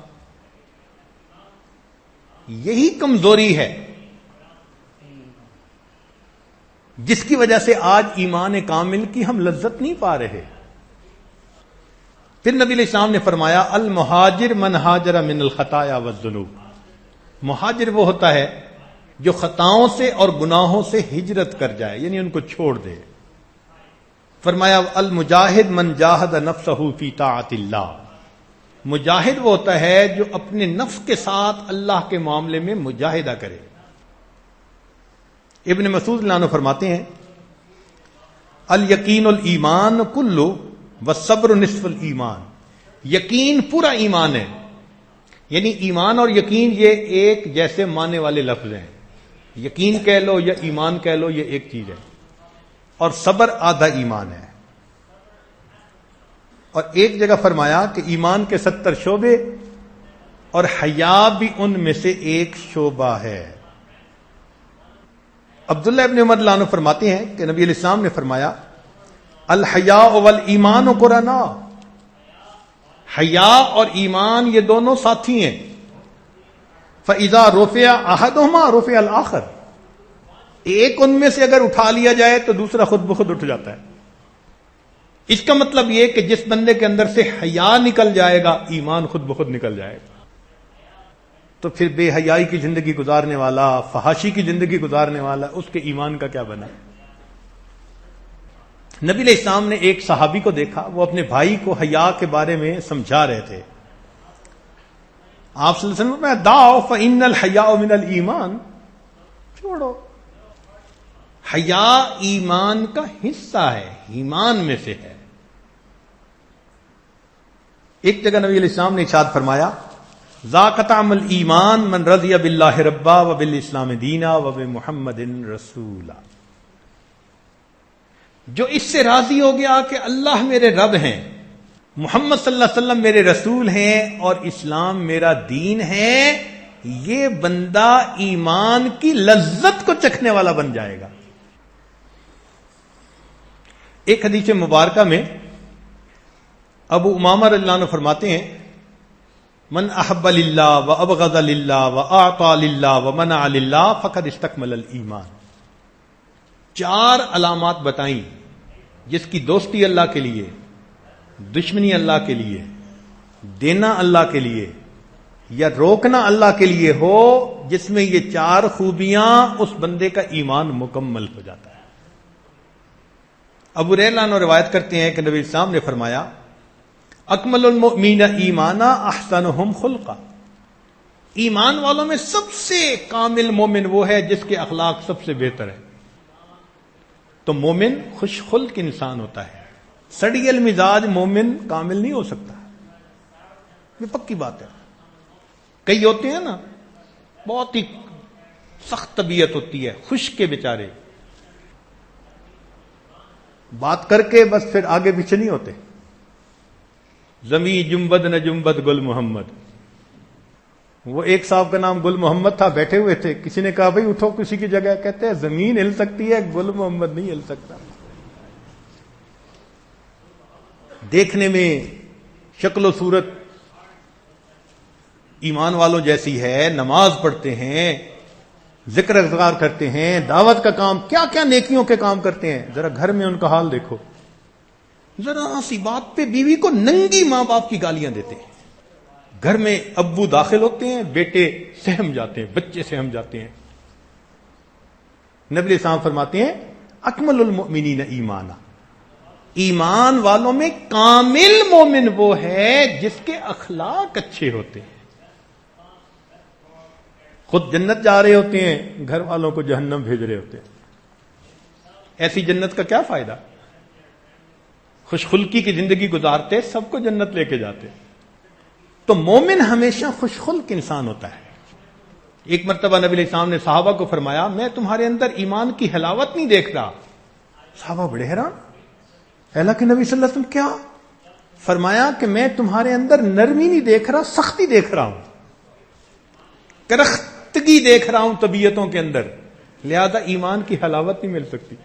یہی کمزوری ہے جس کی وجہ سے آج ایمان کامل کی ہم لذت نہیں پا رہے. پھر نبی علیہ السلام نے فرمایا المہاجر من ہاجر من الخطایا والذنوب, مہاجر وہ ہوتا ہے جو خطاؤں سے اور گناہوں سے ہجرت کر جائے, یعنی ان کو چھوڑ دے. فرمایا المجاہد من جاہد نفسہ فی طاعت اللہ, مجاہد وہ ہوتا ہے جو اپنے نفس کے ساتھ اللہ کے معاملے میں مجاہدہ کرے. ابن مسعود رضی اللہ عنہ فرماتے ہیں الیقین الایمان کلو والصبر نصف الایمان. یقین پورا ایمان ہے، یعنی ایمان اور یقین یہ ایک جیسے معنی والے لفظ ہیں. یقین کہہ لو یا ایمان کہہ لو، یہ ایک چیز ہے. اور صبر آدھا ایمان ہے. اور ایک جگہ فرمایا کہ ایمان کے 70 شعبے اور حیا بھی ان میں سے ایک شعبہ ہے. عبداللہ ابن عمر رضی اللہ عنہ فرماتے ہیں کہ نبی علیہ السلام نے فرمایا الحیاء والایمان قرنا. حیا اور ایمان یہ دونوں ساتھی ہیں. فاذا رفع احدهما رفع الاخر. ایک ان میں سے اگر اٹھا لیا جائے تو دوسرا خود بخود اٹھ جاتا ہے. اس کا مطلب یہ کہ جس بندے کے اندر سے حیا نکل جائے گا ایمان خود بخود نکل جائے گا. تو پھر بے حیائی کی زندگی گزارنے والا، فحاشی کی زندگی گزارنے والا، اس کے ایمان کا کیا بنا؟ نبی علیہ السلام نے ایک صحابی کو دیکھا، وہ اپنے بھائی کو حیا کے بارے میں سمجھا رہے تھے. آپ صلی اللہ علیہ وسلم نے دعو فإن الحیاء من الایمان. چھوڑو، حیا ایمان کا حصہ ہے، ایمان میں سے ہے. ایک جگہ نبی علیہ السلام نے ارشاد فرمایا ذاک طعم الایمان من رضی باللہ ربا وبالاسلام دینا وبمحمد رسولا. جو اس سے راضی ہو گیا کہ اللہ میرے رب ہیں، محمد صلی اللہ علیہ وسلم میرے رسول ہیں اور اسلام میرا دین ہے، یہ بندہ ایمان کی لذت کو چکھنے والا بن جائے گا. ایک حدیث مبارکہ میں ابو امامہ رضی اللہ عنہ فرماتے ہیں من احب للہ وابغض للہ واعطى للہ ومنع للہ فقد استکمل الایمان. 4 علامات بتائیں جس کی دوستی اللہ کے لیے، دشمنی اللہ کے لیے، دینا اللہ کے لیے یا روکنا اللہ کے لیے ہو، جس میں یہ 4 خوبیاں اس بندے کا ایمان مکمل ہو جاتا ہے. ابو ہریرہ عنہ روایت کرتے ہیں کہ نبی اسلام نے فرمایا اکمل المؤمنین ایمانا احسنہم خلقا. ایمان والوں میں سب سے کامل مومن وہ ہے جس کے اخلاق سب سے بہتر ہے. تو مومن خوش خلق انسان ہوتا ہے. سڑی المزاج مومن کامل نہیں ہو سکتا، یہ پکی بات ہے. کئی ہوتے ہیں نا بہت ہی سخت طبیعت ہوتی ہے، خشک کے بیچارے، بات کر کے بس پھر آگے پیچھے نہیں ہوتے. زمیں جنبد نہ جنبد گل محمد. وہ ایک صاحب کا نام گل محمد تھا، بیٹھے ہوئے تھے، کسی نے کہا بھائی اٹھو کسی کی جگہ، کہتے ہیں زمین ہل سکتی ہے گل محمد نہیں ہل سکتا. دیکھنے میں شکل و صورت ایمان والوں جیسی ہے، نماز پڑھتے ہیں، ذکر اذکار کرتے ہیں، دعوت کا کام، کیا کیا نیکیوں کے کام کرتے ہیں. ذرا گھر میں ان کا حال دیکھو، ذرا سی بات پہ بیوی کو ننگی ماں باپ کی گالیاں دیتے ہیں. گھر میں ابو داخل ہوتے ہیں، بیٹے سہم جاتے ہیں، بچے سہم جاتے ہیں. نبی علیہ السلام فرماتے ہیں اکمل المؤمنین ایمانا. ایمان والوں میں کامل مومن وہ ہے جس کے اخلاق اچھے ہوتے ہیں. خود جنت جا رہے ہوتے ہیں، گھر والوں کو جہنم بھیج رہے ہوتے ہیں. ایسی جنت کا کیا فائدہ؟ خوش خلقی کی زندگی گزارتے سب کو جنت لے کے جاتے. تو مومن ہمیشہ خوش خلق انسان ہوتا ہے. ایک مرتبہ نبی علیہ السلام نے صحابہ کو فرمایا میں تمہارے اندر ایمان کی حلاوت نہیں دیکھ رہا. صحابہ بڑے حیران، اللہ کے نبی صلی اللہ علیہ وسلم کیا؟ فرمایا کہ میں تمہارے اندر نرمی نہیں دیکھ رہا، سختی دیکھ رہا ہوں، کرختگی دیکھ رہا ہوں طبیعتوں کے اندر، لہذا ایمان کی حلاوت نہیں مل سکتی.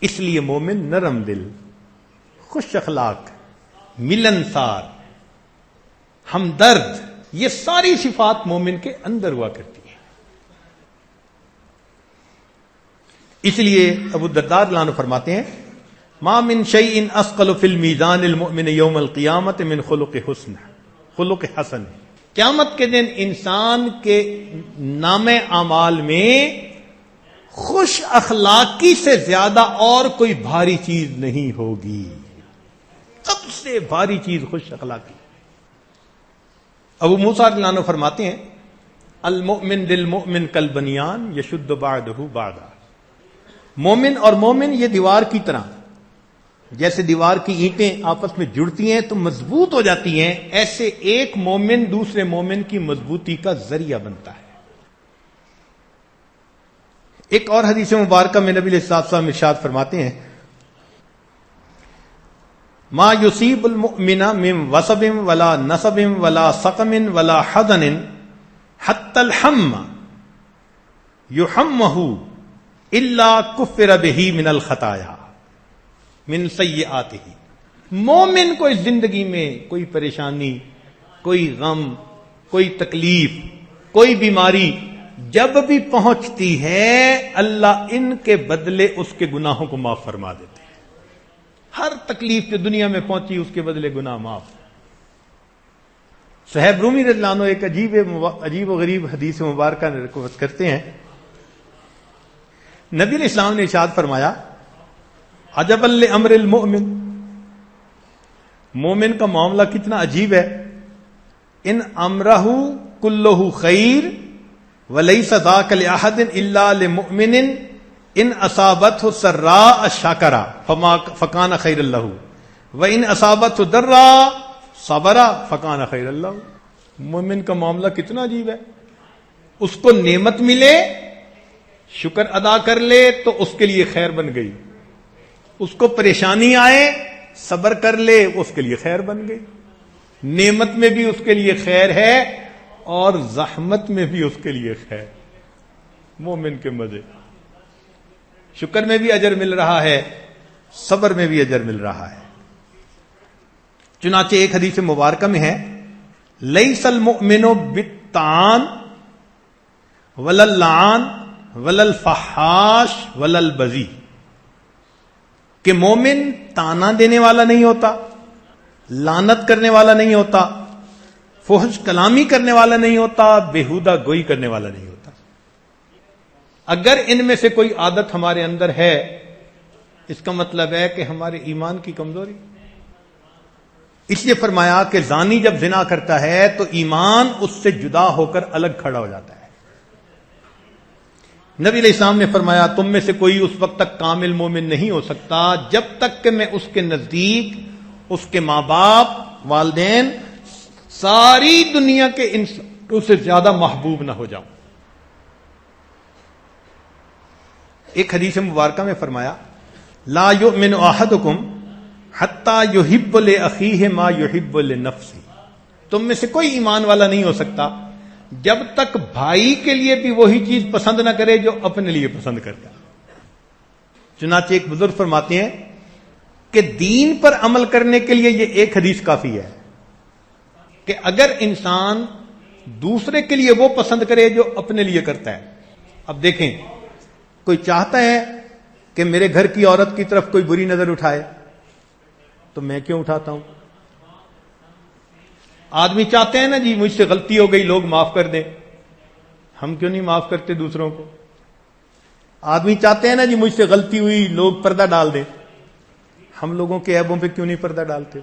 اس لیے مومن نرم دل، خوش اخلاق، ملنسار، ہمدرد، یہ ساری صفات مومن کے اندر ہوا کرتی ہیں. اس لیے ابو الدرداء رضی اللہ عنہ فرماتے ہیں ما من شیء اثقل فی المیزان المؤمن یوم القیامت من خلق حسن. خلق حسن، قیامت کے دن انسان کے نام اعمال میں خوش اخلاقی سے زیادہ اور کوئی بھاری چیز نہیں ہوگی. سب سے بھاری چیز خوش اخلاقی. ابو موسیٰ رضی اللہ عنہ فرماتے ہیں المؤمن للمؤمن کالبنیان یشد بعضہ بعضا، مومن اور مومن یہ دیوار کی طرح، جیسے دیوار کی اینٹیں آپس میں جڑتی ہیں تو مضبوط ہو جاتی ہیں، ایسے ایک مومن دوسرے مومن کی مضبوطی کا ذریعہ بنتا ہے۔ ایک اور حدیث مبارکہ میں نبی علیہ الصلوۃ والسلام ارشاد فرماتے ہیں ما یصیب المؤمن من وصب ولا نصب ولا سقم ولا حزن حتى الحم يحمه الا كفر به من الخطايا من سیئاته۔ مومن کو اس زندگی میں کوئی پریشانی، کوئی غم، کوئی تکلیف، کوئی بیماری جب بھی پہنچتی ہے اللہ ان کے بدلے اس کے گناہوں کو معاف فرما دیتے ہیں۔ ہر تکلیف جو دنیا میں پہنچی اس کے بدلے گناہ معاف۔ صہیب رومی رضی اللہ عنہ ایک عجیب و غریب حدیث مبارکہ روایت کرتے ہیں، نبی علیہ السلام نے ارشاد فرمایا عجبا لامر المؤمن، مومن کا معاملہ کتنا عجیب ہے، ان امرہ کلہ خیر ولیس ذاک لاحد الا لمؤمن ان اصابته سراء شکر فکان خیر له وان اصابته ضراء صبر فکان خیر له۔ مومن کا معاملہ کتنا عجیب ہے، اس کو نعمت ملے شکر ادا کر لے تو اس کے لیے خیر بن گئی، اس کو پریشانی آئے صبر کر لے اس کے لیے خیر بن گئی، نعمت میں بھی اس کے لیے خیر ہے اور زحمت میں بھی اس کے لیے خیر۔ مومن کے مزے، شکر میں بھی اجر مل رہا ہے، صبر میں بھی اجر مل رہا ہے۔ چنانچہ ایک حدیث مبارکہ میں ہے لیس المؤمن بالطعان ولا اللعان ولا الفحاش ولا البذی، کہ مومن تانا دینے والا نہیں ہوتا، لعنت کرنے والا نہیں ہوتا، فحش کلامی کرنے والا نہیں ہوتا، بےہودہ گوئی کرنے والا نہیں ہوتا۔ اگر ان میں سے کوئی عادت ہمارے اندر ہے اس کا مطلب ہے کہ ہمارے ایمان کی کمزوری۔ اس لیے فرمایا کہ زانی جب زنا کرتا ہے تو ایمان اس سے جدا ہو کر الگ کھڑا ہو جاتا ہے۔ نبی علیہ السلام نے فرمایا تم میں سے کوئی اس وقت تک کامل مومن نہیں ہو سکتا جب تک کہ میں اس کے نزدیک اس کے ماں باپ، والدین، ساری دنیا کے انسان سے زیادہ محبوب نہ ہو جاؤں۔ ایک حدیث مبارکہ میں فرمایا لا یؤمن احدکم حتی یحب لاخیہ ما یحب لنفسہ، تم میں سے کوئی ایمان والا نہیں ہو سکتا جب تک بھائی کے لیے بھی وہی چیز پسند نہ کرے جو اپنے لیے پسند کرتا۔ چنانچہ ایک بزرگ فرماتے ہیں کہ دین پر عمل کرنے کے لیے یہ ایک حدیث کافی ہے کہ اگر انسان دوسرے کے لیے وہ پسند کرے جو اپنے لیے کرتا ہے۔ اب دیکھیں، کوئی چاہتا ہے کہ میرے گھر کی عورت کی طرف کوئی بری نظر اٹھائے تو میں کیوں اٹھاتا ہوں؟ آدمی چاہتے ہیں نا جی مجھ سے غلطی ہو گئی لوگ معاف کر دیں، ہم کیوں نہیں معاف کرتے دوسروں کو؟ آدمی چاہتے ہیں نا جی مجھ سے غلطی ہوئی لوگ پردہ ڈال دیں، ہم لوگوں کے عیبوں پہ کیوں نہیں پردہ ڈالتے؟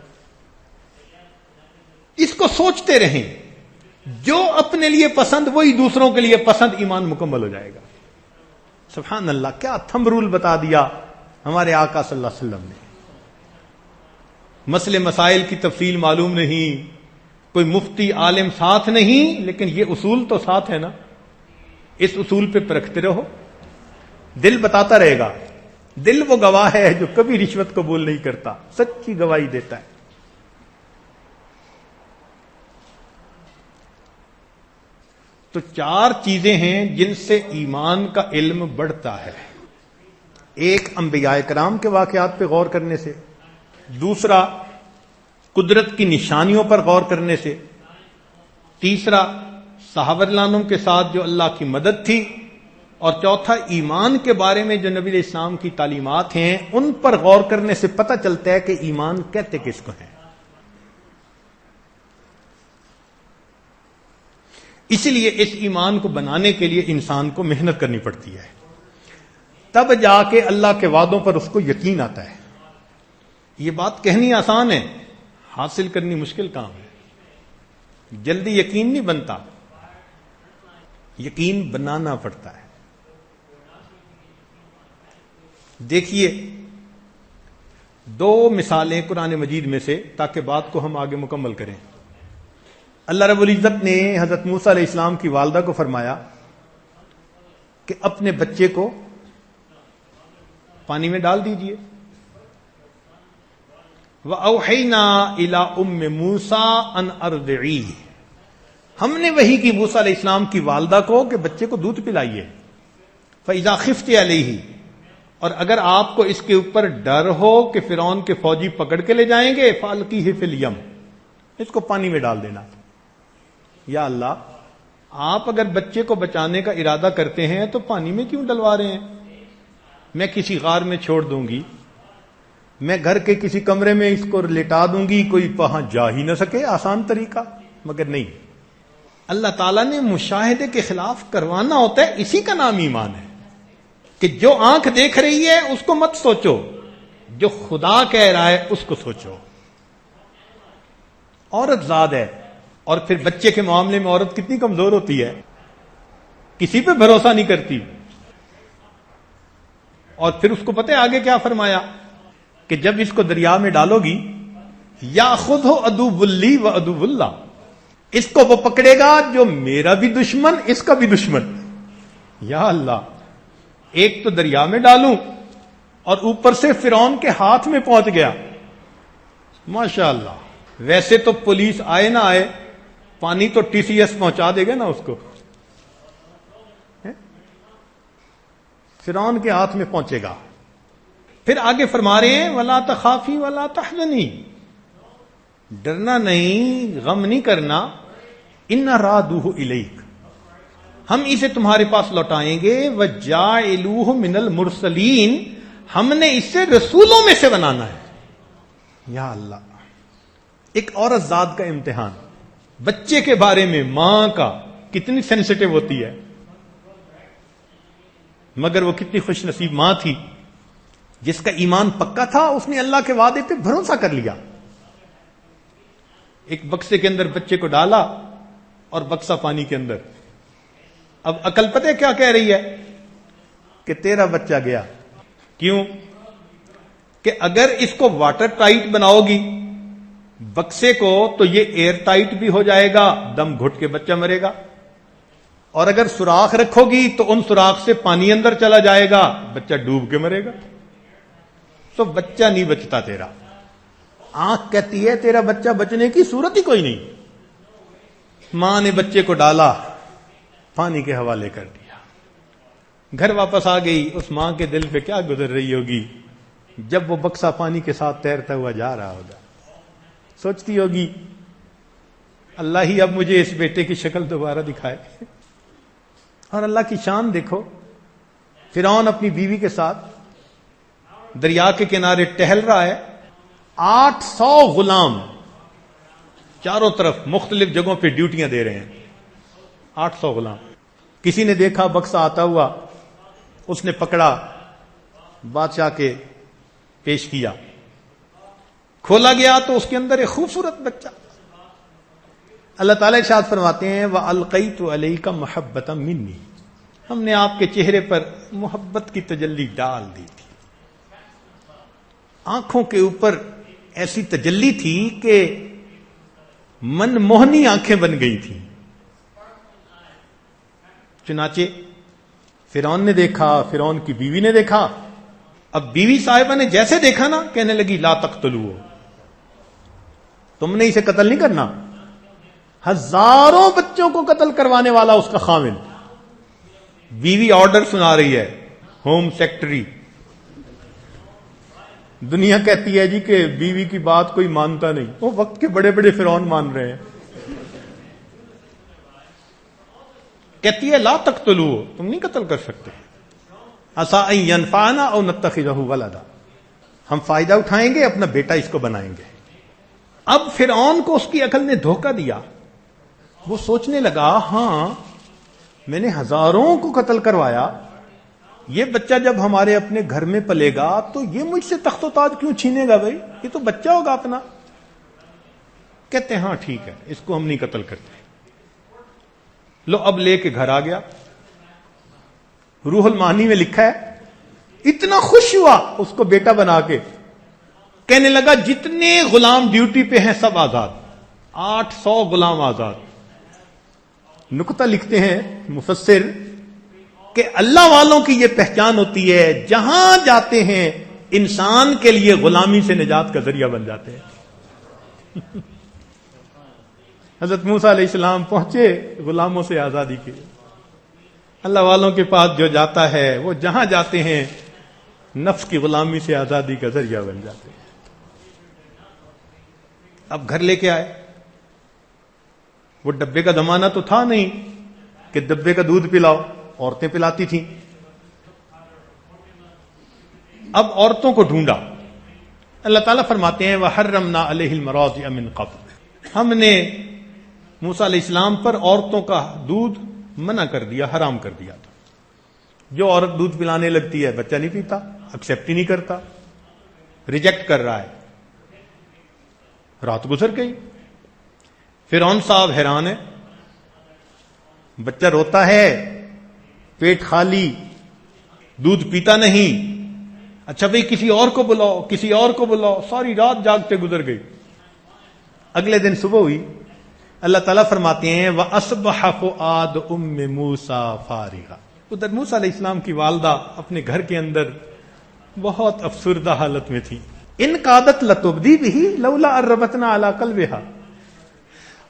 اس کو سوچتے رہیں، جو اپنے لیے پسند وہی دوسروں کے لیے پسند، ایمان مکمل ہو جائے گا۔ سبحان اللہ، کیا تھم رول بتا دیا ہمارے آقا صلی اللہ علیہ وسلم نے۔ مسئلے مسائل کی تفصیل معلوم نہیں، کوئی مفتی عالم ساتھ نہیں، لیکن یہ اصول تو ساتھ ہے نا، اس اصول پہ پرکھتے رہو، دل بتاتا رہے گا۔ دل وہ گواہ ہے جو کبھی رشوت قبول نہیں کرتا، سچی گواہی دیتا ہے۔ تو چار چیزیں ہیں جن سے ایمان کا علم بڑھتا ہے۔ ایک انبیاء کرام کے واقعات پہ غور کرنے سے، دوسرا قدرت کی نشانیوں پر غور کرنے سے، تیسرا صحابہ رضی اللہ عنہم کے ساتھ جو اللہ کی مدد تھی، اور چوتھا ایمان کے بارے میں جو نبی علیہ السلام کی تعلیمات ہیں ان پر غور کرنے سے پتہ چلتا ہے کہ ایمان کہتے کس کو ہیں۔ اسی لیے اس ایمان کو بنانے کے لیے انسان کو محنت کرنی پڑتی ہے، تب جا کے اللہ کے وعدوں پر اس کو یقین آتا ہے۔ یہ بات کہنی آسان ہے، حاصل کرنی مشکل کام ہے۔ جلدی یقین نہیں بنتا، یقین بنانا پڑتا ہے۔ دیکھیے دو مثالیں قرآن مجید میں سے، تاکہ بات کو ہم آگے مکمل کریں۔ اللہ رب العزت نے حضرت موسیٰ علیہ السلام کی والدہ کو فرمایا کہ اپنے بچے کو پانی میں ڈال دیجئے۔ وَأَوْحَيْنَا إِلَىٰ أُمِّ مُوسَىٰ أَنْ أَرْضِعِيهِ، ہم نے وحی کی موسیٰ علیہ السلام کی والدہ کو کہ بچے کو دودھ پلائیے۔ فَإِذَا خِفْتِ عَلَيْهِ، اور اگر آپ کو اس کے اوپر ڈر ہو کہ فرعون کے فوجی پکڑ کے لے جائیں گے، فَأَلْقِيهِ فِي الْيَمِّ، اس کو پانی میں ڈال دینا۔ یا اللہ، آپ اگر بچے کو بچانے کا ارادہ کرتے ہیں تو پانی میں کیوں ڈلوا رہے ہیں؟ میں کسی غار میں چھوڑ دوں گی، میں گھر کے کسی کمرے میں اس کو لٹا دوں گی، کوئی وہاں جا ہی نہ سکے، آسان طریقہ۔ مگر نہیں، اللہ تعالیٰ نے مشاہدے کے خلاف کروانا ہوتا ہے، اسی کا نام ایمان ہے کہ جو آنکھ دیکھ رہی ہے اس کو مت سوچو، جو خدا کہہ رہا ہے اس کو سوچو۔ عورت ذات ہے، اور پھر بچے کے معاملے میں عورت کتنی کمزور ہوتی ہے، کسی پہ بھروسہ نہیں کرتی۔ اور پھر اس کو پتہ ہے آگے کیا فرمایا کہ جب اس کو دریا میں ڈالو گی، یاخذہ عدو لی و عدو اللہ، اس کو وہ پکڑے گا جو میرا بھی دشمن اس کا بھی دشمن۔ یا اللہ، ایک تو دریا میں ڈالوں اور اوپر سے فرعون کے ہاتھ میں پہنچ گیا۔ ماشاء اللہ، ویسے تو پولیس آئے نہ آئے، پانی تو ٹی سی ایس پہنچا دے گا نا اس کو، فرعون کے ہاتھ میں پہنچے گا۔ پھر آگے فرما رہے ہیں وَلَا تَخَافِي وَلَا تَحْزَنِي، ڈرنا نہیں، غم نہیں کرنا، إِنَّ رَادُوهُ إِلَيْكَ، ہم اسے تمہارے پاس لوٹائیں گے، وَجَاعِلُوهُ مِنَ الْمُرْسَلِينَ، ہم نے اس سے رسولوں میں سے بنانا ہے۔ یا اللہ، ایک عورت ذات کا امتحان، بچے کے بارے میں ماں کا کتنی سینسٹیو ہوتی ہے، مگر وہ کتنی خوش نصیب ماں تھی جس کا ایمان پکا تھا، اس نے اللہ کے وعدے پہ بھروسہ کر لیا۔ ایک بکسے کے اندر بچے کو ڈالا اور بکسا پانی کے اندر۔ اب عقل پتہ کیا کہہ رہی ہے کہ تیرا بچہ گیا۔ کیوں؟ کہ اگر اس کو واٹر ٹائٹ بناؤ گی بکسے کو تو یہ ایئر ٹائٹ بھی ہو جائے گا، دم گھٹ کے بچہ مرے گا، اور اگر سوراخ رکھو گی تو ان سوراخ سے پانی اندر چلا جائے گا، بچہ ڈوب کے مرے گا۔ تو بچہ نہیں بچتا تیرا، آنکھ کہتی ہے تیرا بچہ بچنے کی صورت ہی کوئی نہیں۔ ماں نے بچے کو ڈالا، پانی کے حوالے کر دیا، گھر واپس آ گئی۔ اس ماں کے دل پہ کیا گزر رہی ہوگی جب وہ بکسا پانی کے ساتھ تیرتا ہوا جا رہا ہوگا؟ سوچتی ہوگی اللہ ہی اب مجھے اس بیٹے کی شکل دوبارہ دکھائے۔ اور اللہ کی شان دیکھو، فرعون اپنی بیوی کے ساتھ دریا کے کنارے ٹہل رہا ہے، 800 غلام چاروں طرف مختلف جگہوں پہ ڈیوٹیاں دے رہے ہیں، 800 غلام۔ کسی نے دیکھا بکسا آتا ہوا، اس نے پکڑا، بادشاہ کے پیش کیا، کھولا گیا تو اس کے اندر ایک خوبصورت بچہ۔ اللہ تعالیٰ ارشاد فرماتے ہیں وَأَلْقَيْتُ عَلَيْكَ مَحَبَّةً مِّنِّي، ہم نے آپ کے چہرے پر محبت کی تجلی ڈال دی تھی۔ آنکھوں کے اوپر ایسی تجلی تھی کہ من موہنی آنکھیں بن گئی تھیں۔ چنانچہ فرعون نے دیکھا، فرعون کی بیوی نے دیکھا۔ اب بیوی صاحبہ نے جیسے دیکھا نا، کہنے لگی لا تقتلوہ، تم نے اسے قتل نہیں کرنا، ہزاروں بچوں کو قتل کروانے والا اس کا خاوند۔ بیوی آرڈر سنا رہی ہے، ہوم سیکرٹری۔ دنیا کہتی ہے جی کہ بیوی کی بات کوئی مانتا نہیں، وہ وقت کے بڑے بڑے فرعون مان رہے ہیں۔ کہتی ہے لا تقتلوہ، تم نہیں قتل کر سکتے، عسیٰ ان ینفعنا او نتخذہ ولدا، ہم فائدہ اٹھائیں گے، اپنا بیٹا اس کو بنائیں گے۔ اب فرعون کو اس کی عقل نے دھوکہ دیا، وہ سوچنے لگا ہاں میں نے ہزاروں کو قتل کروایا، یہ بچہ جب ہمارے اپنے گھر میں پلے گا تو یہ مجھ سے تخت و تاج کیوں چھینے گا؟ بھائی یہ تو بچہ ہوگا اپنا۔ کہتے ہیں ہاں ٹھیک ہے، اس کو ہم نہیں قتل کرتے. لو اب لے کے گھر آ گیا. روح المعانی میں لکھا ہے اتنا خوش ہوا اس کو بیٹا بنا کے، کہنے لگا جتنے غلام ڈیوٹی پہ ہیں سب آزاد، 800 غلام آزاد. نکتہ لکھتے ہیں مفسر کہ اللہ والوں کی یہ پہچان ہوتی ہے، جہاں جاتے ہیں انسان کے لیے غلامی سے نجات کا ذریعہ بن جاتے ہیں. حضرت موسیٰ علیہ السلام پہنچے غلاموں سے آزادی کے. اللہ والوں کے پاس جو جاتا ہے وہ جہاں جاتے ہیں نفس کی غلامی سے آزادی کا ذریعہ بن جاتے ہیں. اب گھر لے کے آئے. وہ ڈبے کا زمانہ تو تھا نہیں کہ ڈبے کا دودھ پلاؤ، عورتیں پلاتی تھیں. اب عورتوں کو ڈھونڈا. اللہ تعالیٰ فرماتے ہیں وَحَرَّمْنَا عَلَيْهِ الْمَرَاضِعَ مِنْ قَبْلِ، ہم نے موسیٰ علیہ السلام پر عورتوں کا دودھ منع کر دیا، حرام کر دیا تھا. جو عورت دودھ پلانے لگتی ہے بچہ نہیں پیتا، ایکسیپٹ ہی نہیں کرتا، ریجیکٹ کر رہا ہے. رات گزر گئی. فرعون صاحب حیران ہے، بچہ روتا ہے، پیٹ خالی، دودھ پیتا نہیں. اچھا بھئی کسی اور کو بلاؤ، کسی اور کو بلاؤ. ساری رات جاگتے گزر گئی. اگلے دن صبح ہوئی. اللہ تعالیٰ فرماتے ہیں وَأَصْبَحَ فُؤَادُ أُمِّ مُوسَىٰ فَارِغًا. ادھر موسیٰ علیہ السلام کی والدہ اپنے گھر کے اندر بہت افسردہ حالت میں تھی. ان کادت لتبدی بہ لولا ان ربطنا علی قلبہا،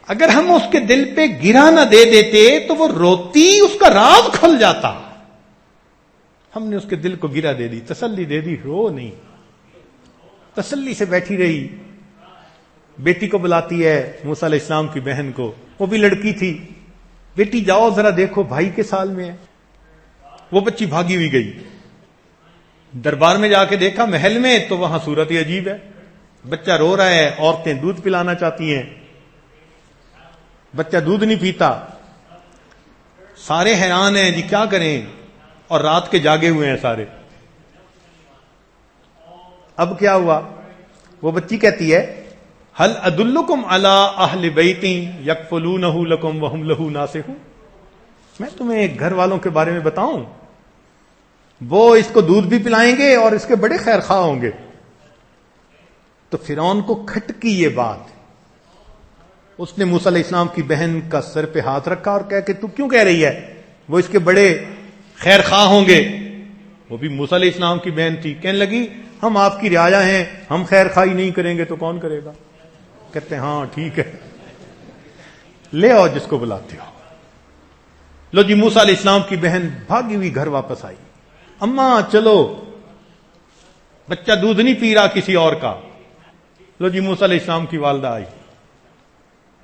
اگر ہم اس کے دل پہ گرا نہ دے دیتے تو وہ روتی، اس کا راز کھل جاتا. ہم نے اس کے دل کو گرا دے دی، تسلی دے دی، رو نہیں. تسلی سے بیٹھی رہی. بیٹی کو بلاتی ہے موسیٰ علیہ السلام کی بہن کو، وہ بھی لڑکی تھی. بیٹی جاؤ ذرا دیکھو بھائی کے سال میں ہے. وہ بچی بھاگی ہوئی گئی. دربار میں جا کے دیکھا محل میں تو وہاں صورت ہی عجیب ہے. بچہ رو رہا ہے، عورتیں دودھ پلانا چاہتی ہیں، بچہ دودھ نہیں پیتا. سارے حیران ہیں جی کیا کریں، اور رات کے جاگے ہوئے ہیں سارے. اب کیا ہوا؟ وہ بچی کہتی ہے هل ادلکم علی اہل بیت یکفلونہ لکم وہم لہ ناصحون، میں تمہیں ایک گھر والوں کے بارے میں بتاؤں، وہ اس کو دودھ بھی پلائیں گے اور اس کے بڑے خیر خواہ ہوں گے. تو فرعون کو کھٹکی یہ بات. اس نے موسیٰ علیہ السلام کی بہن کا سر پہ ہاتھ رکھا اور کہا کہ تو کیوں کہہ رہی ہے وہ اس کے بڑے خیر خواہ ہوں گے. وہ بھی موسیٰ علیہ السلام کی بہن تھی. کہنے لگی ہم آپ کی رعایا ہیں، ہم خیر خواہی نہیں کریں گے تو کون کرے گا. کہتے ہیں ہاں ٹھیک ہے، لے آؤ جس کو بلاتے ہو. لو جی موسیٰ علیہ السلام کی بہن بھاگی ہوئی گھر واپس آئی. اماں چلو، بچہ دودھ نہیں پی رہا کسی اور کا. لو جی موسیٰ علیہ السلام کی والدہ آئی،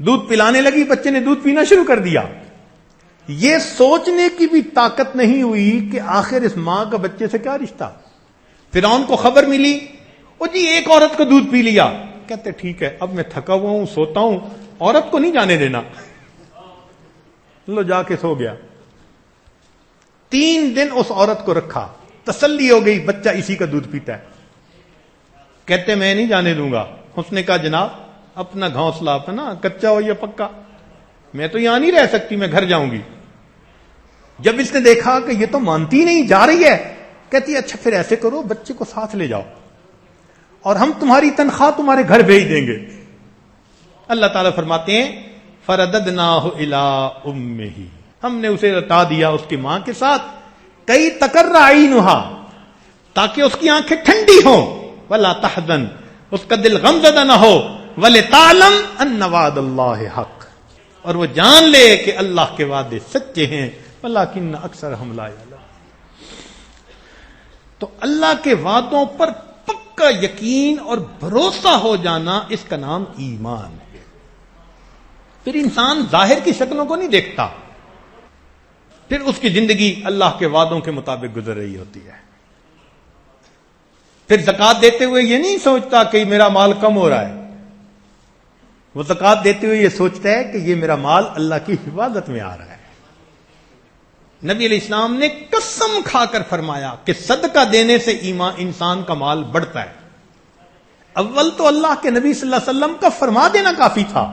دودھ پلانے لگی، بچے نے دودھ پینا شروع کر دیا. یہ سوچنے کی بھی طاقت نہیں ہوئی کہ آخر اس ماں کا بچے سے کیا رشتہ. فرعون کو خبر ملی، او جی ایک عورت کو دودھ پی لیا. کہتے ٹھیک ہے اب میں تھکا ہوا ہوں، سوتا ہوں، عورت کو نہیں جانے دینا. لو جا کے سو گیا. 3 دن اس عورت کو رکھا، تسلی ہو گئی بچہ اسی کا دودھ پیتا ہے. کہتے میں نہیں جانے دوں گا. اس نے کہا جناب اپنا گھونسلہ اپنا، کچا ہو یا پکا، میں تو یہاں نہیں رہ سکتی، میں گھر جاؤں گی. جب اس نے دیکھا کہ یہ تو مانتی نہیں، جا رہی ہے، کہتی اچھا پھر ایسے کرو بچے کو ساتھ لے جاؤ اور ہم تمہاری تنخواہ تمہارے گھر بھیج دیں گے. اللہ تعالیٰ فرماتے ہیں فرددناہ الی امہ، ہم نے اسے لوٹا دیا اس کی ماں کے ساتھ. کئی تقر عینھا، تاکہ اس کی آنکھیں ٹھنڈی ہوں، ولا تحزن، اس کا دل غمزدہ نہ ہو، ولتعلم ان وعد اللہ حق، اور وہ جان لے کہ اللہ کے وعدے سچے ہیں، ولکن اکثرہم لا یعلمون. تو اللہ کے وعدوں پر پکا یقین اور بھروسہ ہو جانا، اس کا نام ایمان ہے. پھر انسان ظاہر کی شکلوں کو نہیں دیکھتا، پھر اس کی زندگی اللہ کے وعدوں کے مطابق گزر رہی ہوتی ہے. پھر زکوٰۃ دیتے ہوئے یہ نہیں سوچتا کہ میرا مال کم ہو رہا ہے، وہ زکوٰۃ دیتے ہوئے یہ سوچتا ہے کہ یہ میرا مال اللہ کی حفاظت میں آ رہا ہے. نبی علیہ السلام نے قسم کھا کر فرمایا کہ صدقہ دینے سے ایمان انسان کا مال بڑھتا ہے. اول تو اللہ کے نبی صلی اللہ علیہ وسلم کا فرما دینا کافی تھا.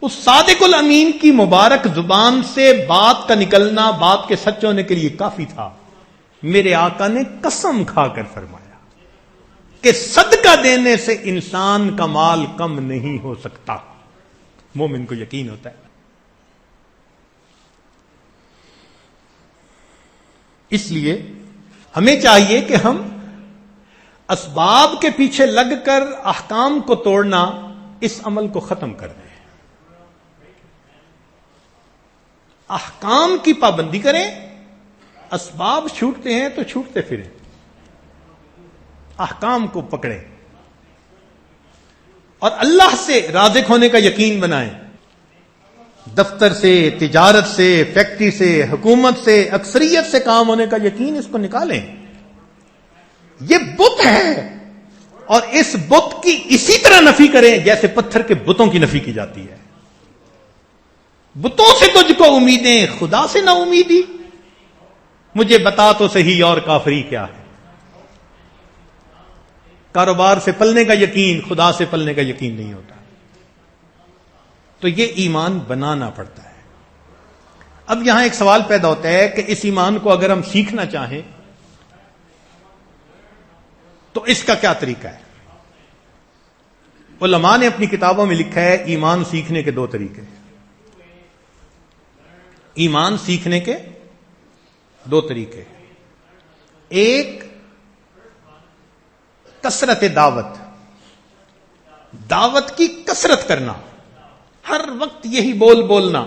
اس صادق الامین کی مبارک زبان سے بات کا نکلنا بات کے سچ ہونے کے لیے کافی تھا. میرے آقا نے قسم کھا کر فرمایا کہ صدقہ دینے سے انسان کا مال کم نہیں ہو سکتا. مومن کو یقین ہوتا ہے. اس لیے ہمیں چاہیے کہ ہم اسباب کے پیچھے لگ کر احکام کو توڑنا اس عمل کو ختم کر دیں. احکام کی پابندی کریں. اسباب چھوٹتے ہیں تو چھوٹتے پھریں. احکام کو پکڑیں اور اللہ سے رازق ہونے کا یقین بنائیں. دفتر سے، تجارت سے، فیکٹری سے، حکومت سے، اکثریت سے کام ہونے کا یقین اس کو نکالیں. یہ بت ہے اور اس بت کی اسی طرح نفی کریں جیسے پتھر کے بتوں کی نفی کی جاتی ہے. بتوں سے تجھ کو امیدیں، خدا سے نہ امیدی. مجھے بتا تو صحیح اور کافری کیا ہے. کاروبار سے پلنے کا یقین، خدا سے پلنے کا یقین نہیں ہوتا. تو یہ ایمان بنانا پڑتا ہے. اب یہاں ایک سوال پیدا ہوتا ہے کہ اس ایمان کو اگر ہم سیکھنا چاہیں تو اس کا کیا طریقہ ہے؟ علماء نے اپنی کتابوں میں لکھا ہے ایمان سیکھنے کے 2 طریقے. ایمان سیکھنے کے 2 طریقے. ایک کثرت دعوت، دعوت کی کثرت کرنا، ہر وقت یہی بولنا،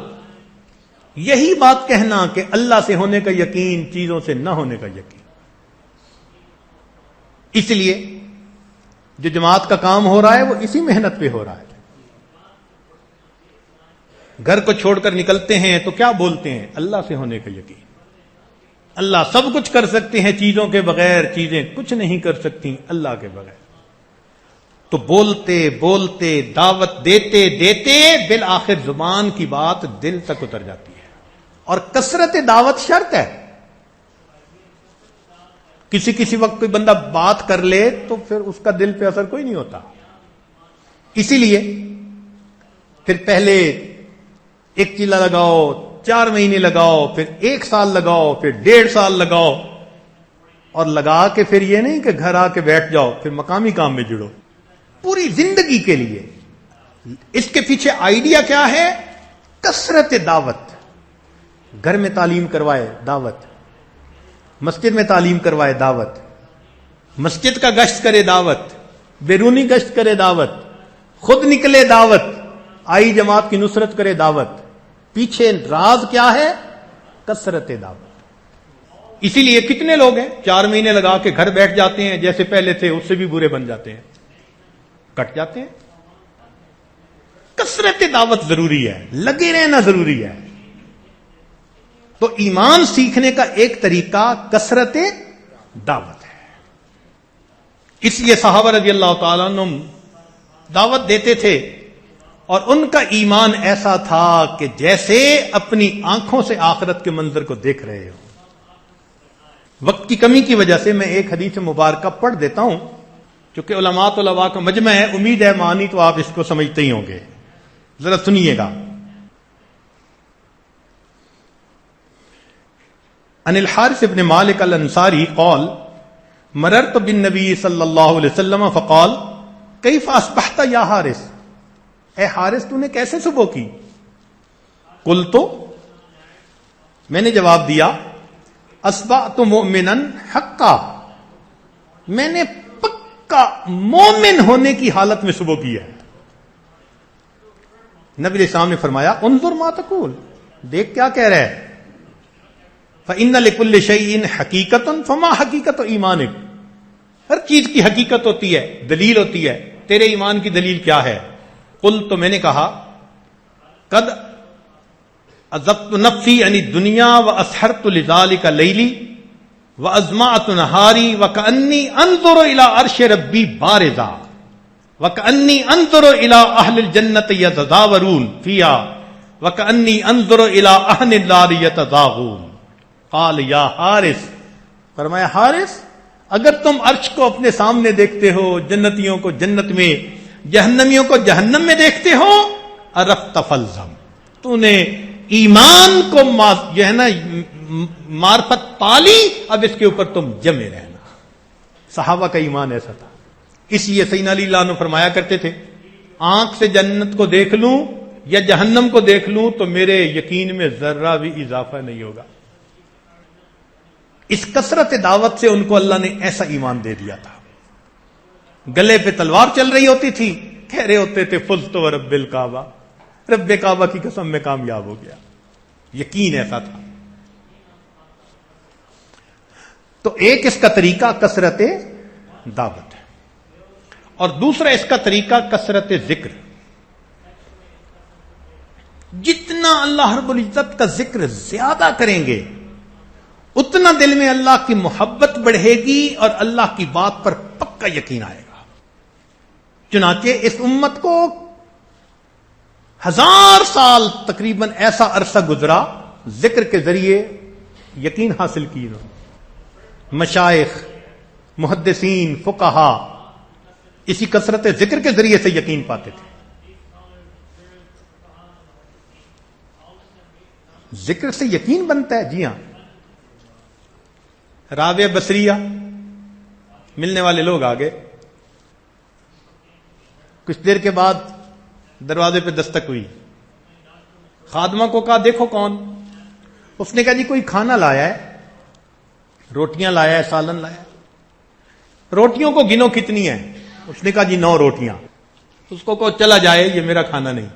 یہی بات کہنا کہ اللہ سے ہونے کا یقین، چیزوں سے نہ ہونے کا یقین. اس لیے جو جماعت کا کام ہو رہا ہے وہ اسی محنت پہ ہو رہا ہے. گھر کو چھوڑ کر نکلتے ہیں تو کیا بولتے ہیں؟ اللہ سے ہونے کا یقین. اللہ سب کچھ کر سکتے ہیں چیزوں کے بغیر، چیزیں کچھ نہیں کر سکتی اللہ کے بغیر. تو بولتے بولتے، دعوت دیتے دیتے بالآخر زبان کی بات دل تک اتر جاتی ہے. اور کثرت دعوت شرط ہے. کسی وقت کوئی بندہ بات کر لے تو پھر اس کا دل پہ اثر کوئی نہیں ہوتا. اسی لیے پھر پہلے 1 چیلا لگاؤ، 4 مہینے لگاؤ، پھر 1 سال لگاؤ، پھر 1.5 سال لگاؤ، اور لگا کے پھر یہ نہیں کہ گھر آ کے بیٹھ جاؤ، پھر مقامی کام میں جڑو. پوری زندگی کے لیے. اس کے پیچھے آئیڈیا کیا ہے؟ کثرت دعوت. گھر میں تعلیم کروائے دعوت، مسجد میں تعلیم کروائے دعوت، مسجد کا گشت کرے دعوت، بیرونی گشت کرے دعوت، خود نکلے دعوت، آئی جماعت کی نصرت کرے دعوت. پیچھے راز کیا ہے؟ کثرت دعوت. اسی لیے کتنے لوگ ہیں 4 مہینے لگا کے گھر بیٹھ جاتے ہیں، جیسے پہلے تھے اس سے بھی برے بن جاتے ہیں، کٹ جاتے ہیں. کثرت دعوت ضروری ہے، لگے رہنا ضروری ہے. تو ایمان سیکھنے کا ایک طریقہ کثرت دعوت ہے. اس لیے صحابہ رضی اللہ تعالیٰ عنہ دعوت دیتے تھے اور ان کا ایمان ایسا تھا کہ جیسے اپنی آنکھوں سے آخرت کے منظر کو دیکھ رہے ہو. وقت کی کمی کی وجہ سے میں ایک حدیث مبارکہ پڑھ دیتا ہوں، چونکہ علماء طلباء کا مجمع ہے، امید ہے معنی تو آپ اس کو سمجھتے ہی ہوں گے. ذرا سنیے گا. عن الحارث ابن مالک الانصاری قال مررت بالنبی صلی اللہ علیہ وسلم فقال کیف اصبحت یا حارث، اے حارث تو نے کیسے صبح کی؟ قلت، میں نے جواب دیا اصبحت مؤمنا حقا، میں نے پکا مومن ہونے کی حالت میں صبح کی ہے. نبی علیہ السلام نے فرمایا انظر ما تقول، دیکھ کیا کہہ رہا ہے. فإن لكل شيء حقیقة فما حقیقت ایمانک، ہر چیز کی حقیقت ہوتی ہے، دلیل ہوتی ہے. تیرے ایمان کی دلیل کیا ہے؟ قلت، تو میں نے کہا قد عذبت نفسی عن الدنیا واسحرت لذلك لیلی وازمعت نہاری وکأنی انظر الى عرش ربی بارزا وکأنی انظر الى اہل الجنت یتزاورون فیہا وکأنی انظر الى اہل النار یتزاغون. قال یا حارث، فرمایا حارث اگر تم عرش کو اپنے سامنے دیکھتے ہو، جنتیوں کو جنت میں، جہنمیوں کو جہنم میں دیکھتے ہو، عرفت فالزم، تو نے ایمان کو جو ہے نا معرفت پالی، اب اس کے اوپر تم جمے رہنا۔ صحابہ کا ایمان ایسا تھا، اس لیے سیدنا علی اللہ عنہ فرمایا کرتے تھے، آنکھ سے جنت کو دیکھ لوں یا جہنم کو دیکھ لوں تو میرے یقین میں ذرہ بھی اضافہ نہیں ہوگا۔ اس کثرت دعوت سے ان کو اللہ نے ایسا ایمان دے دیا تھا۔ گلے پہ تلوار چل رہی ہوتی تھی، کہہ رہے ہوتے تھے فزت و رب الکعبہ، رب کعبہ کی قسم میں کامیاب ہو گیا۔ یقین ایسا تھا۔ تو ایک اس کا طریقہ کثرت دعوت ہے، اور دوسرا اس کا طریقہ کثرت ذکر۔ جتنا اللہ رب العزت کا ذکر زیادہ کریں گے اتنا دل میں اللہ کی محبت بڑھے گی اور اللہ کی بات پر پکا یقین آئے گا۔ چنانچہ اس امت کو 1000 سال تقریباً ایسا عرصہ گزرا ذکر کے ذریعے یقین حاصل کی انہوں نے۔ مشائخ، محدثین، فقہا اسی کثرت ذکر کے ذریعے سے یقین پاتے تھے۔ ذکر سے یقین بنتا ہے، جی ہاں۔ رابعہ بصریہ ملنے والے لوگ آگے، کچھ دیر کے بعد دروازے پہ دستک ہوئی، خادمہ کو کہا دیکھو کون؟ اس نے کہا جی کوئی کھانا لایا ہے، روٹیاں لایا ہے، سالن لایا ہے۔ روٹیوں کو گنو کتنی ہیں؟ اس نے کہا جی 9 روٹیاں۔ اس کو کہو چلا جائے، یہ میرا کھانا نہیں۔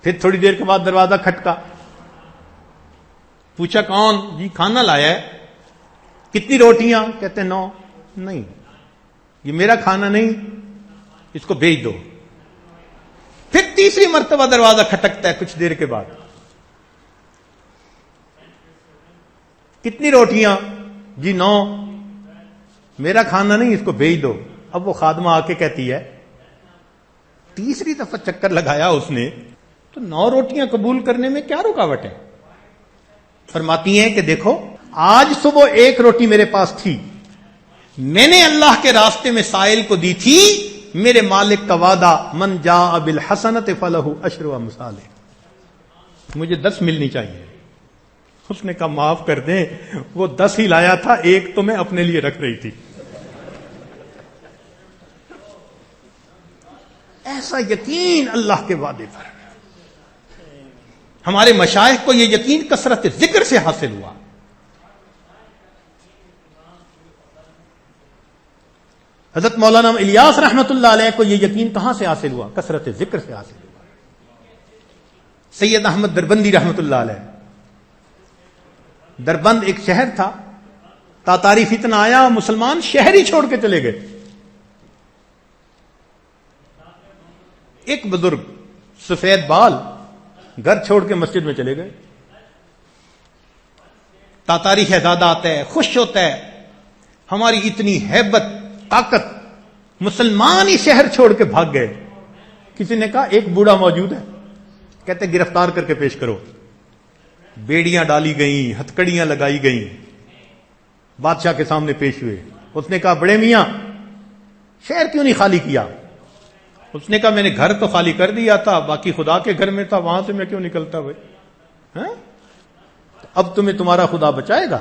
پھر تھوڑی دیر کے بعد دروازہ کھٹکا، پوچھا کون؟ جی کھانا لایا ہے۔ کتنی روٹیاں؟ کہتے 9۔ نہیں، یہ میرا کھانا نہیں، اس کو بھیج دو۔ پھر تیسری مرتبہ دروازہ کھٹکتا ہے کچھ دیر کے بعد، کتنی روٹیاں؟ جی 9۔ میرا کھانا نہیں، اس کو بھیج دو۔ اب وہ خادمہ آ کے کہتی ہے، تیسری دفعہ چکر لگایا اس نے تو 9 روٹیاں قبول کرنے میں کیا رکاوٹ ہے؟ فرماتی ہیں کہ دیکھو آج صبح 1 روٹی میرے پاس تھی، میں نے اللہ کے راستے میں سائل کو دی تھی، میرے مالک کا وعدہ من جاء بالحسنۃ فلہ عشر امثالہ، مجھے 10 ملنی چاہیے۔ اس نے کہا معاف کر دیں، وہ 10 ہی لایا تھا، 1 تو میں اپنے لیے رکھ رہی تھی۔ ایسا یقین اللہ کے وعدے پر۔ ہمارے مشائخ کو یہ یقین کثرت ذکر سے حاصل ہوا۔ حضرت مولانا الیاس رحمت اللہ علیہ کو یہ یقین کہاں سے حاصل ہوا؟ کثرت ذکر سے حاصل ہوا۔ سید احمد دربندی رحمت اللہ علیہ، دربند ایک شہر تھا، تاتاری فتنہ آیا، مسلمان شہر ہی چھوڑ کے چلے گئے۔ ایک بزرگ سفید بال گھر چھوڑ کے مسجد میں چلے گئے۔ تاتاری شہزادہ آتا ہے، خوش ہوتا ہے، ہماری اتنی ہیبت طاقت، مسلمان ہی شہر چھوڑ کے بھاگ گئے۔ کسی نے کہا ایک بوڑھا موجود ہے، کہتے گرفتار کر کے پیش کرو۔ بیڑیاں ڈالی گئیں، ہتکڑیاں لگائی گئیں، بادشاہ کے سامنے پیش ہوئے۔ اس نے کہا بڑے میاں شہر کیوں نہیں خالی کیا؟ اس نے کہا میں نے گھر تو خالی کر دیا تھا، باقی خدا کے گھر میں تھا، وہاں سے میں کیوں نکلتا بھائی؟ اب تمہیں تمہارا خدا بچائے گا؟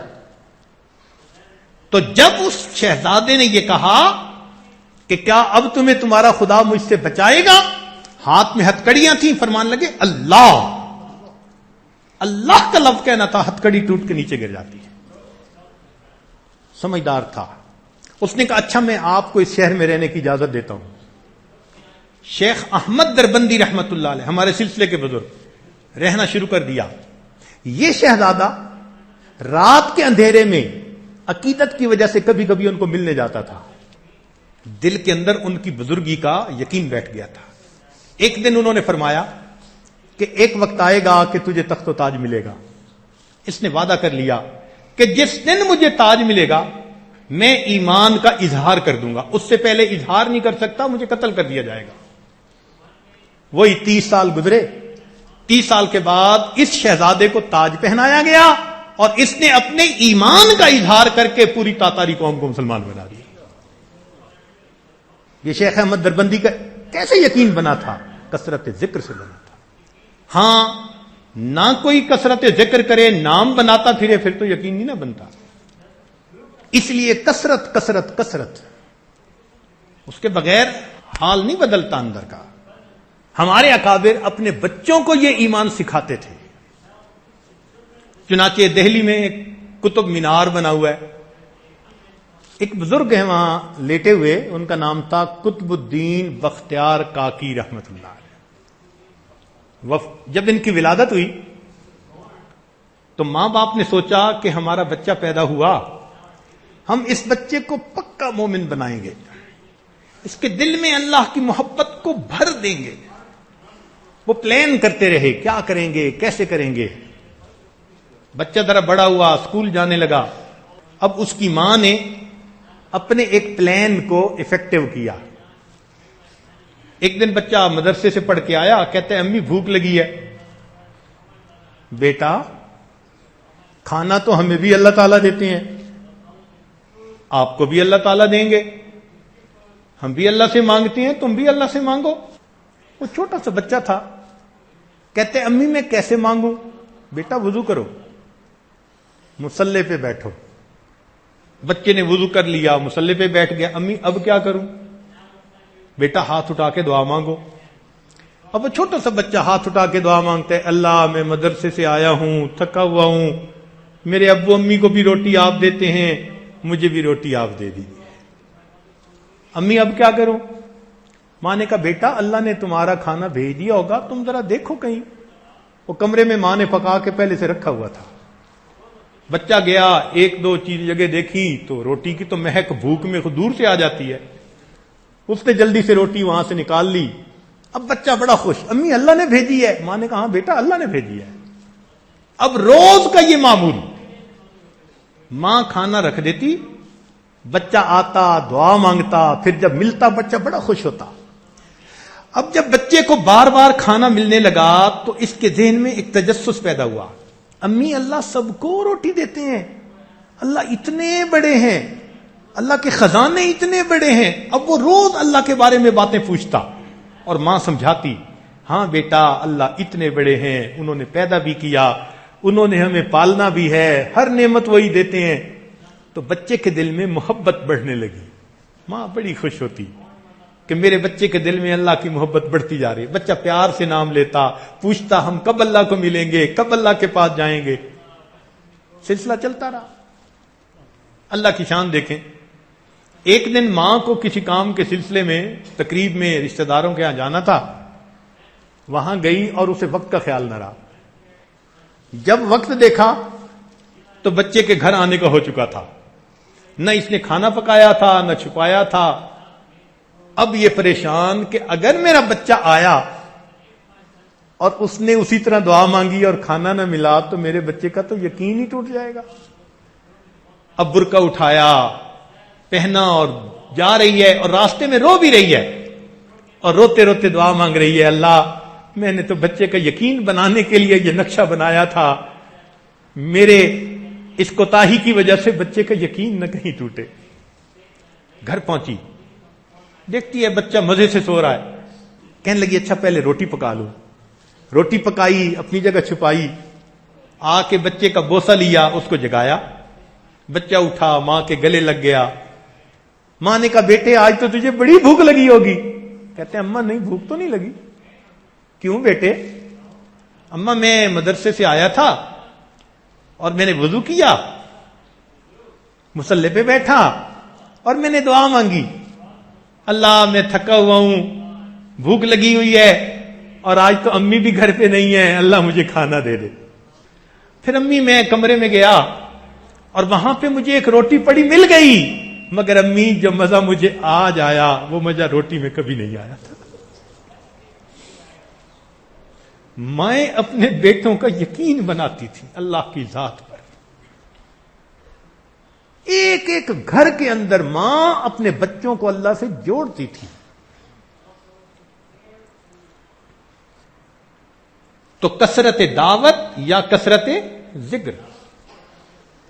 تو جب اس شہزادے نے یہ کہا کہ کیا اب تمہیں تمہارا خدا مجھ سے بچائے گا، ہاتھ میں ہتکڑیاں تھیں، فرمان لگے اللہ۔ اللہ کا لفظ کہنا تھا، ہتکڑی ٹوٹ کے نیچے گر جاتی ہے۔ سمجھدار تھا۔ اس نے کہا اچھا میں آپ کو اس شہر میں رہنے کی اجازت دیتا ہوں۔ شیخ احمد دربندی رحمت اللہ علیہ ہمارے سلسلے کے بزرگ، رہنا شروع کر دیا۔ یہ شہزادہ رات کے اندھیرے میں عقیدت کی وجہ سے کبھی کبھی ان کو ملنے جاتا تھا۔ دل کے اندر ان کی بزرگی کا یقین بیٹھ گیا تھا۔ ایک دن انہوں نے فرمایا کہ ایک وقت آئے گا کہ تجھے تخت و تاج ملے گا۔ اس نے وعدہ کر لیا کہ جس دن مجھے تاج ملے گا میں ایمان کا اظہار کر دوں گا، اس سے پہلے اظہار نہیں کر سکتا، مجھے قتل کر دیا جائے گا۔ وہی 30 سال گزرے۔ 30 سال کے بعد اس شہزادے کو تاج پہنایا گیا اور اس نے اپنے ایمان کا اظہار کر کے پوری تاتاری قوم کو مسلمان بنا دیا. یہ شیخ احمد دربندی کا کیسے یقین بنا تھا؟ کثرت ذکر سے بنا تھا. ہاں نہ کوئی کثرت ذکر کرے، نام بناتا پھرے، پھر تو یقین نہیں نہ بنتا. اس لیے کثرت کثرت کثرت، اس کے بغیر حال نہیں بدلتا اندر کا. ہمارے اکابر اپنے بچوں کو یہ ایمان سکھاتے تھے. چنانچہ دہلی میں ایک قطب مینار بنا ہوا ہے، ایک بزرگ ہیں وہاں لیٹے ہوئے، ان کا نام تھا قطب الدین بختیار کاکی رحمت اللہ علیہ. جب ان کی ولادت ہوئی تو ماں باپ نے سوچا کہ ہمارا بچہ پیدا ہوا، ہم اس بچے کو پکا مومن بنائیں گے، اس کے دل میں اللہ کی محبت کو بھر دیں گے. وہ پلان کرتے رہے کیا کریں گے، کیسے کریں گے. بچہ ذرا بڑا ہوا، اسکول جانے لگا. اب اس کی ماں نے اپنے ایک پلان کو افیکٹو کیا. ایک دن بچہ مدرسے سے پڑھ کے آیا، کہتے ہیں امی بھوک لگی ہے. بیٹا کھانا تو ہمیں بھی اللہ تعالیٰ دیتے ہیں، آپ کو بھی اللہ تعالیٰ دیں گے، ہم بھی اللہ سے مانگتے ہیں، تم بھی اللہ سے مانگو. وہ چھوٹا سا بچہ تھا، کہتے امی میں کیسے مانگوں؟ بیٹا وضو کرو، مصلی پہ بیٹھو. بچے نے وضو کر لیا، مصلی پہ بیٹھ گیا. امی اب کیا کروں؟ بیٹا ہاتھ اٹھا کے دعا مانگو. اب وہ چھوٹا سا بچہ ہاتھ اٹھا کے دعا مانگتا ہے، اللہ میں مدرسے سے آیا ہوں، تھکا ہوا ہوں، میرے ابو امی کو بھی روٹی آپ دیتے ہیں، مجھے بھی روٹی آپ دے دیجیے. امی اب کیا کروں؟ ماں نے کہا بیٹا اللہ نے تمہارا کھانا بھیج دیا ہوگا، تم ذرا دیکھو کہیں. وہ کمرے میں ماں نے پکا کے پہلے سے رکھا ہوا تھا. بچہ گیا، ایک دو چیز جگہ دیکھی تو روٹی کی تو مہک بھوک میں دور سے آ جاتی ہے. اس نے جلدی سے روٹی وہاں سے نکال لی. اب بچہ بڑا خوش، امی اللہ نے بھیجی ہے. ماں نے کہا ہاں بیٹا اللہ نے بھیجی ہے. اب روز کا یہ معمول، ماں کھانا رکھ دیتی، بچہ آتا دعا مانگتا، پھر جب ملتا بچہ بڑا خوش ہوتا. اب جب بچے کو بار بار کھانا ملنے لگا تو اس کے ذہن میں ایک تجسس پیدا ہوا، امی اللہ سب کو روٹی دیتے ہیں، اللہ اتنے بڑے ہیں، اللہ کے خزانے اتنے بڑے ہیں. اب وہ روز اللہ کے بارے میں باتیں پوچھتا اور ماں سمجھاتی، ہاں بیٹا اللہ اتنے بڑے ہیں، انہوں نے پیدا بھی کیا، انہوں نے ہمیں پالنا بھی ہے، ہر نعمت وہی دیتے ہیں. تو بچے کے دل میں محبت بڑھنے لگی. ماں بڑی خوش ہوتی کہ میرے بچے کے دل میں اللہ کی محبت بڑھتی جا رہی. بچہ پیار سے نام لیتا، پوچھتا ہم کب اللہ کو ملیں گے، کب اللہ کے پاس جائیں گے. سلسلہ چلتا رہا. اللہ کی شان دیکھیں، ایک دن ماں کو کسی کام کے سلسلے میں تقریب میں رشتہ داروں کے یہاں جانا تھا. وہاں گئی اور اسے وقت کا خیال نہ رہا. جب وقت دیکھا تو بچے کے گھر آنے کا ہو چکا تھا. نہ اس نے کھانا پکایا تھا نہ چھپایا تھا. اب یہ پریشان کہ اگر میرا بچہ آیا اور اس نے اسی طرح دعا مانگی اور کھانا نہ ملا تو میرے بچے کا تو یقین ہی ٹوٹ جائے گا. اب برقع اٹھایا، پہنا اور جا رہی ہے، اور راستے میں رو بھی رہی ہے اور روتے روتے دعا مانگ رہی ہے، اللہ میں نے تو بچے کا یقین بنانے کے لیے یہ نقشہ بنایا تھا، میرے اس کوتاہی کی وجہ سے بچے کا یقین نہ کہیں ٹوٹے. گھر پہنچی، دیکھتی ہے بچہ مزے سے سو رہا ہے. کہنے لگی اچھا پہلے روٹی پکا لوں. روٹی پکائی، اپنی جگہ چھپائی، آ کے بچے کا بوسہ لیا، اس کو جگایا. بچہ اٹھا، ماں کے گلے لگ گیا. ماں نے کہا بیٹے آج تو تجھے بڑی بھوک لگی ہوگی. کہتے ہیں اماں نہیں بھوک تو نہیں لگی. کیوں بیٹے؟ اماں میں مدرسے سے آیا تھا اور میں نے وضو کیا، مصلی پہ بیٹھا اور میں نے دعا مانگی، اللہ میں تھکا ہوا ہوں، بھوک لگی ہوئی ہے اور آج تو امی بھی گھر پہ نہیں ہے، اللہ مجھے کھانا دے دے. پھر امی میں کمرے میں گیا اور وہاں پہ مجھے ایک روٹی پڑی مل گئی، مگر امی جو مزہ مجھے آج آیا وہ مزہ روٹی میں کبھی نہیں آیا تھا. میں اپنے بیٹوں کا یقین بناتی تھی اللہ کی ذات پر. ایک ایک گھر کے اندر ماں اپنے بچوں کو اللہ سے جوڑتی تھی. تو کثرت دعوت یا کثرت ذکر،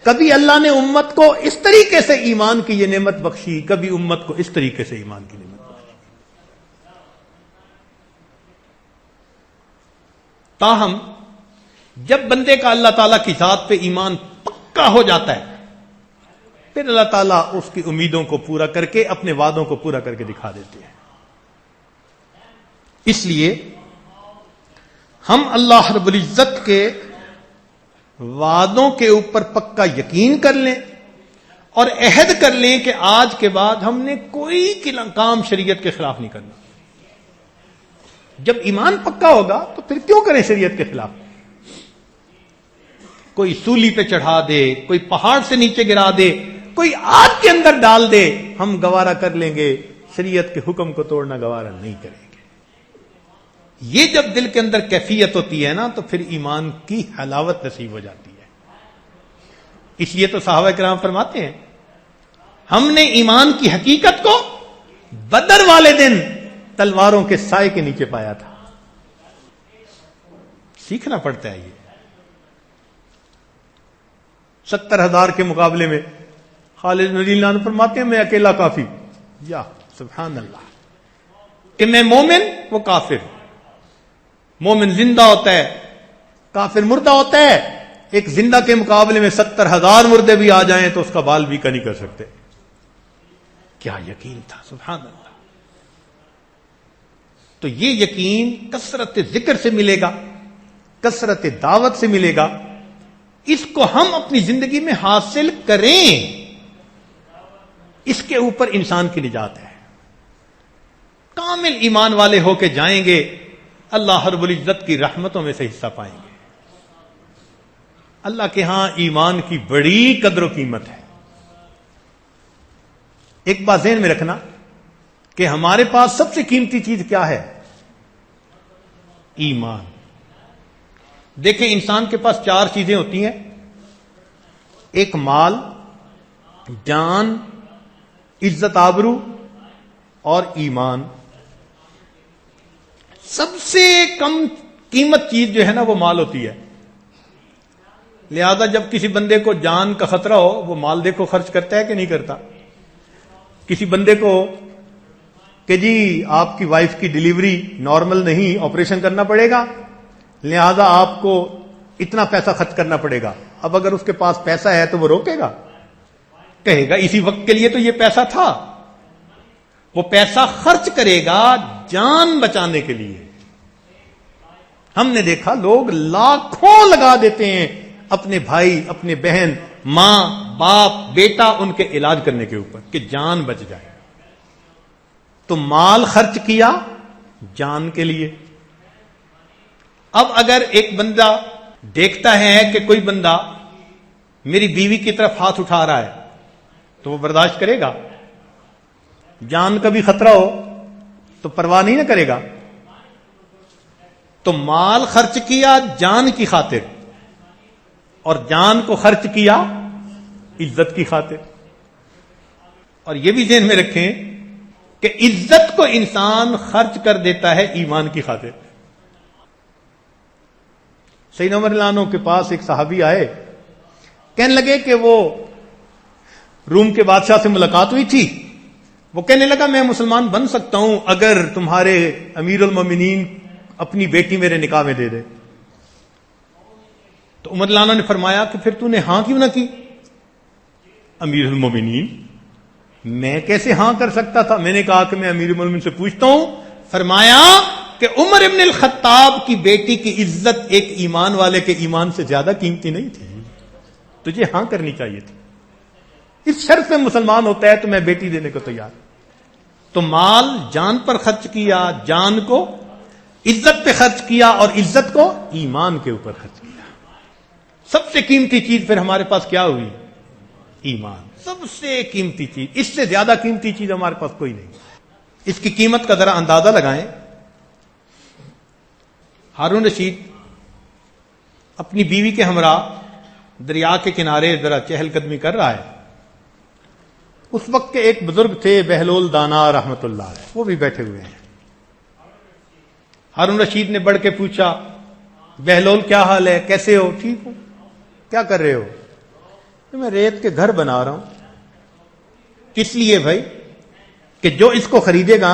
کبھی اللہ نے امت کو اس طریقے سے ایمان کی یہ نعمت بخشی، کبھی امت کو اس طریقے سے ایمان کی نعمت بخشی۔ تاہم جب بندے کا اللہ تعالیٰ کی ذات پہ ایمان پکا ہو جاتا ہے، پھر اللہ تعالیٰ اس کی امیدوں کو پورا کر کے اپنے وعدوں کو پورا کر کے دکھا دیتے ہیں۔ اس لیے ہم اللہ رب العزت کے وعدوں کے اوپر پکا یقین کر لیں اور عہد کر لیں کہ آج کے بعد ہم نے کوئی کام شریعت کے خلاف نہیں کرنا۔ جب ایمان پکا ہوگا تو پھر کیوں کریں شریعت کے خلاف؟ کوئی سولی پہ چڑھا دے، کوئی پہاڑ سے نیچے گرا دے، کوئی آگ کے اندر ڈال دے، ہم گوارا کر لیں گے، شریعت کے حکم کو توڑنا گوارا نہیں کریں گے۔ یہ جب دل کے اندر کیفیت ہوتی ہے نا تو پھر ایمان کی حلاوت نصیب ہو جاتی ہے۔ اس لیے تو صحابہ کرام فرماتے ہیں ہم نے ایمان کی حقیقت کو بدر والے دن تلواروں کے سائے کے نیچے پایا تھا۔ سیکھنا پڑتا ہے یہ۔ 70,000 کے مقابلے میں خالد رضی اللہ عنہ فرماتے ہیں میں اکیلا کافی۔ یا سبحان اللہ، کہ میں مومن وہ کافر، مومن زندہ ہوتا ہے کافر مردہ ہوتا ہے۔ ایک زندہ کے مقابلے میں 70,000 مردے بھی آ جائیں تو اس کا بال بھی کا نہیں کر سکتے۔ کیا یقین تھا، سبحان اللہ۔ تو یہ یقین کثرت ذکر سے ملے گا، کثرت دعوت سے ملے گا۔ اس کو ہم اپنی زندگی میں حاصل کریں، اس کے اوپر انسان کی نجات ہے۔ کامل ایمان والے ہو کے جائیں گے، اللہ رب العزت کی رحمتوں میں سے حصہ پائیں گے۔ اللہ کے ہاں ایمان کی بڑی قدر و قیمت ہے۔ ایک بات ذہن میں رکھنا کہ ہمارے پاس سب سے قیمتی چیز کیا ہے؟ ایمان۔ دیکھیں انسان کے پاس 4 چیزیں ہوتی ہیں، ایک مال، جان، عزت آبرو اور ایمان۔ سب سے کم قیمت چیز جو ہے نا وہ مال ہوتی ہے۔ لہذا جب کسی بندے کو جان کا خطرہ ہو وہ مال دیکھو خرچ کرتا ہے کہ نہیں کرتا؟ کسی بندے کو کہ جی آپ کی وائف کی ڈیلیوری نارمل نہیں، آپریشن کرنا پڑے گا، لہذا آپ کو اتنا پیسہ خرچ کرنا پڑے گا۔ اب اگر اس کے پاس پیسہ ہے تو وہ روکے گا؟ کہے گا اسی وقت کے لیے تو یہ پیسہ تھا۔ وہ پیسہ خرچ کرے گا جان بچانے کے لیے۔ ہم نے دیکھا لوگ لاکھوں لگا دیتے ہیں اپنے بھائی، اپنے بہن، ماں، باپ، بیٹا ان کے علاج کرنے کے اوپر کہ جان بچ جائے۔ تو مال خرچ کیا جان کے لیے۔ اب اگر ایک بندہ دیکھتا ہے کہ کوئی بندہ میری بیوی کی طرف ہاتھ اٹھا رہا ہے تو وہ برداشت کرے گا؟ جان کا بھی خطرہ ہو تو پرواہ نہیں نہ کرے گا۔ تو مال خرچ کیا جان کی خاطر اور جان کو خرچ کیا عزت کی خاطر۔ اور یہ بھی ذہن میں رکھیں کہ عزت کو انسان خرچ کر دیتا ہے ایمان کی خاطر۔ سیدنا عمر رضی اللہ عنہ کے پاس ایک صحابی آئے، کہنے لگے کہ وہ روم کے بادشاہ سے ملاقات ہوئی تھی، وہ کہنے لگا میں مسلمان بن سکتا ہوں اگر تمہارے امیر المومنین اپنی بیٹی میرے نکاح میں دے دے۔ تو عمر رضی اللہ عنہ نے فرمایا کہ پھر تو نے ہاں کیوں نہ کی؟ امیر المومنین، میں کیسے ہاں کر سکتا تھا؟ میں نے کہا کہ میں امیر المومنین سے پوچھتا ہوں۔ فرمایا کہ عمر ابن الخطاب کی بیٹی کی عزت ایک ایمان والے کے ایمان سے زیادہ قیمتی نہیں تھی، تجھے ہاں کرنی چاہیے تھی۔ اس شرط میں مسلمان ہوتا ہے تو میں بیٹی دینے کو تیار۔ تو مال جان پر خرچ کیا، جان کو عزت پہ خرچ کیا اور عزت کو ایمان کے اوپر خرچ کیا۔ سب سے قیمتی چیز پھر ہمارے پاس کیا ہوئی؟ ایمان۔ سب سے قیمتی چیز، اس سے زیادہ قیمتی چیز ہمارے پاس کوئی نہیں۔ اس کی قیمت کا ذرا اندازہ لگائیں۔ ہارون رشید اپنی بیوی کے ہمراہ دریا کے کنارے ذرا چہل قدمی کر رہا ہے۔ اس وقت کے ایک بزرگ تھے بہلول دانا رحمت اللہ علیہ، وہ بھی بیٹھے ہوئے ہیں۔ ہارون رشید نے بڑھ کے پوچھا بہلول کیا حال ہے، کیسے ہو؟ ٹھیک ہو، کیا کر رہے ہو؟ میں ریت کے گھر بنا رہا ہوں. کس لیے بھائی؟ کہ جو اس کو خریدے گا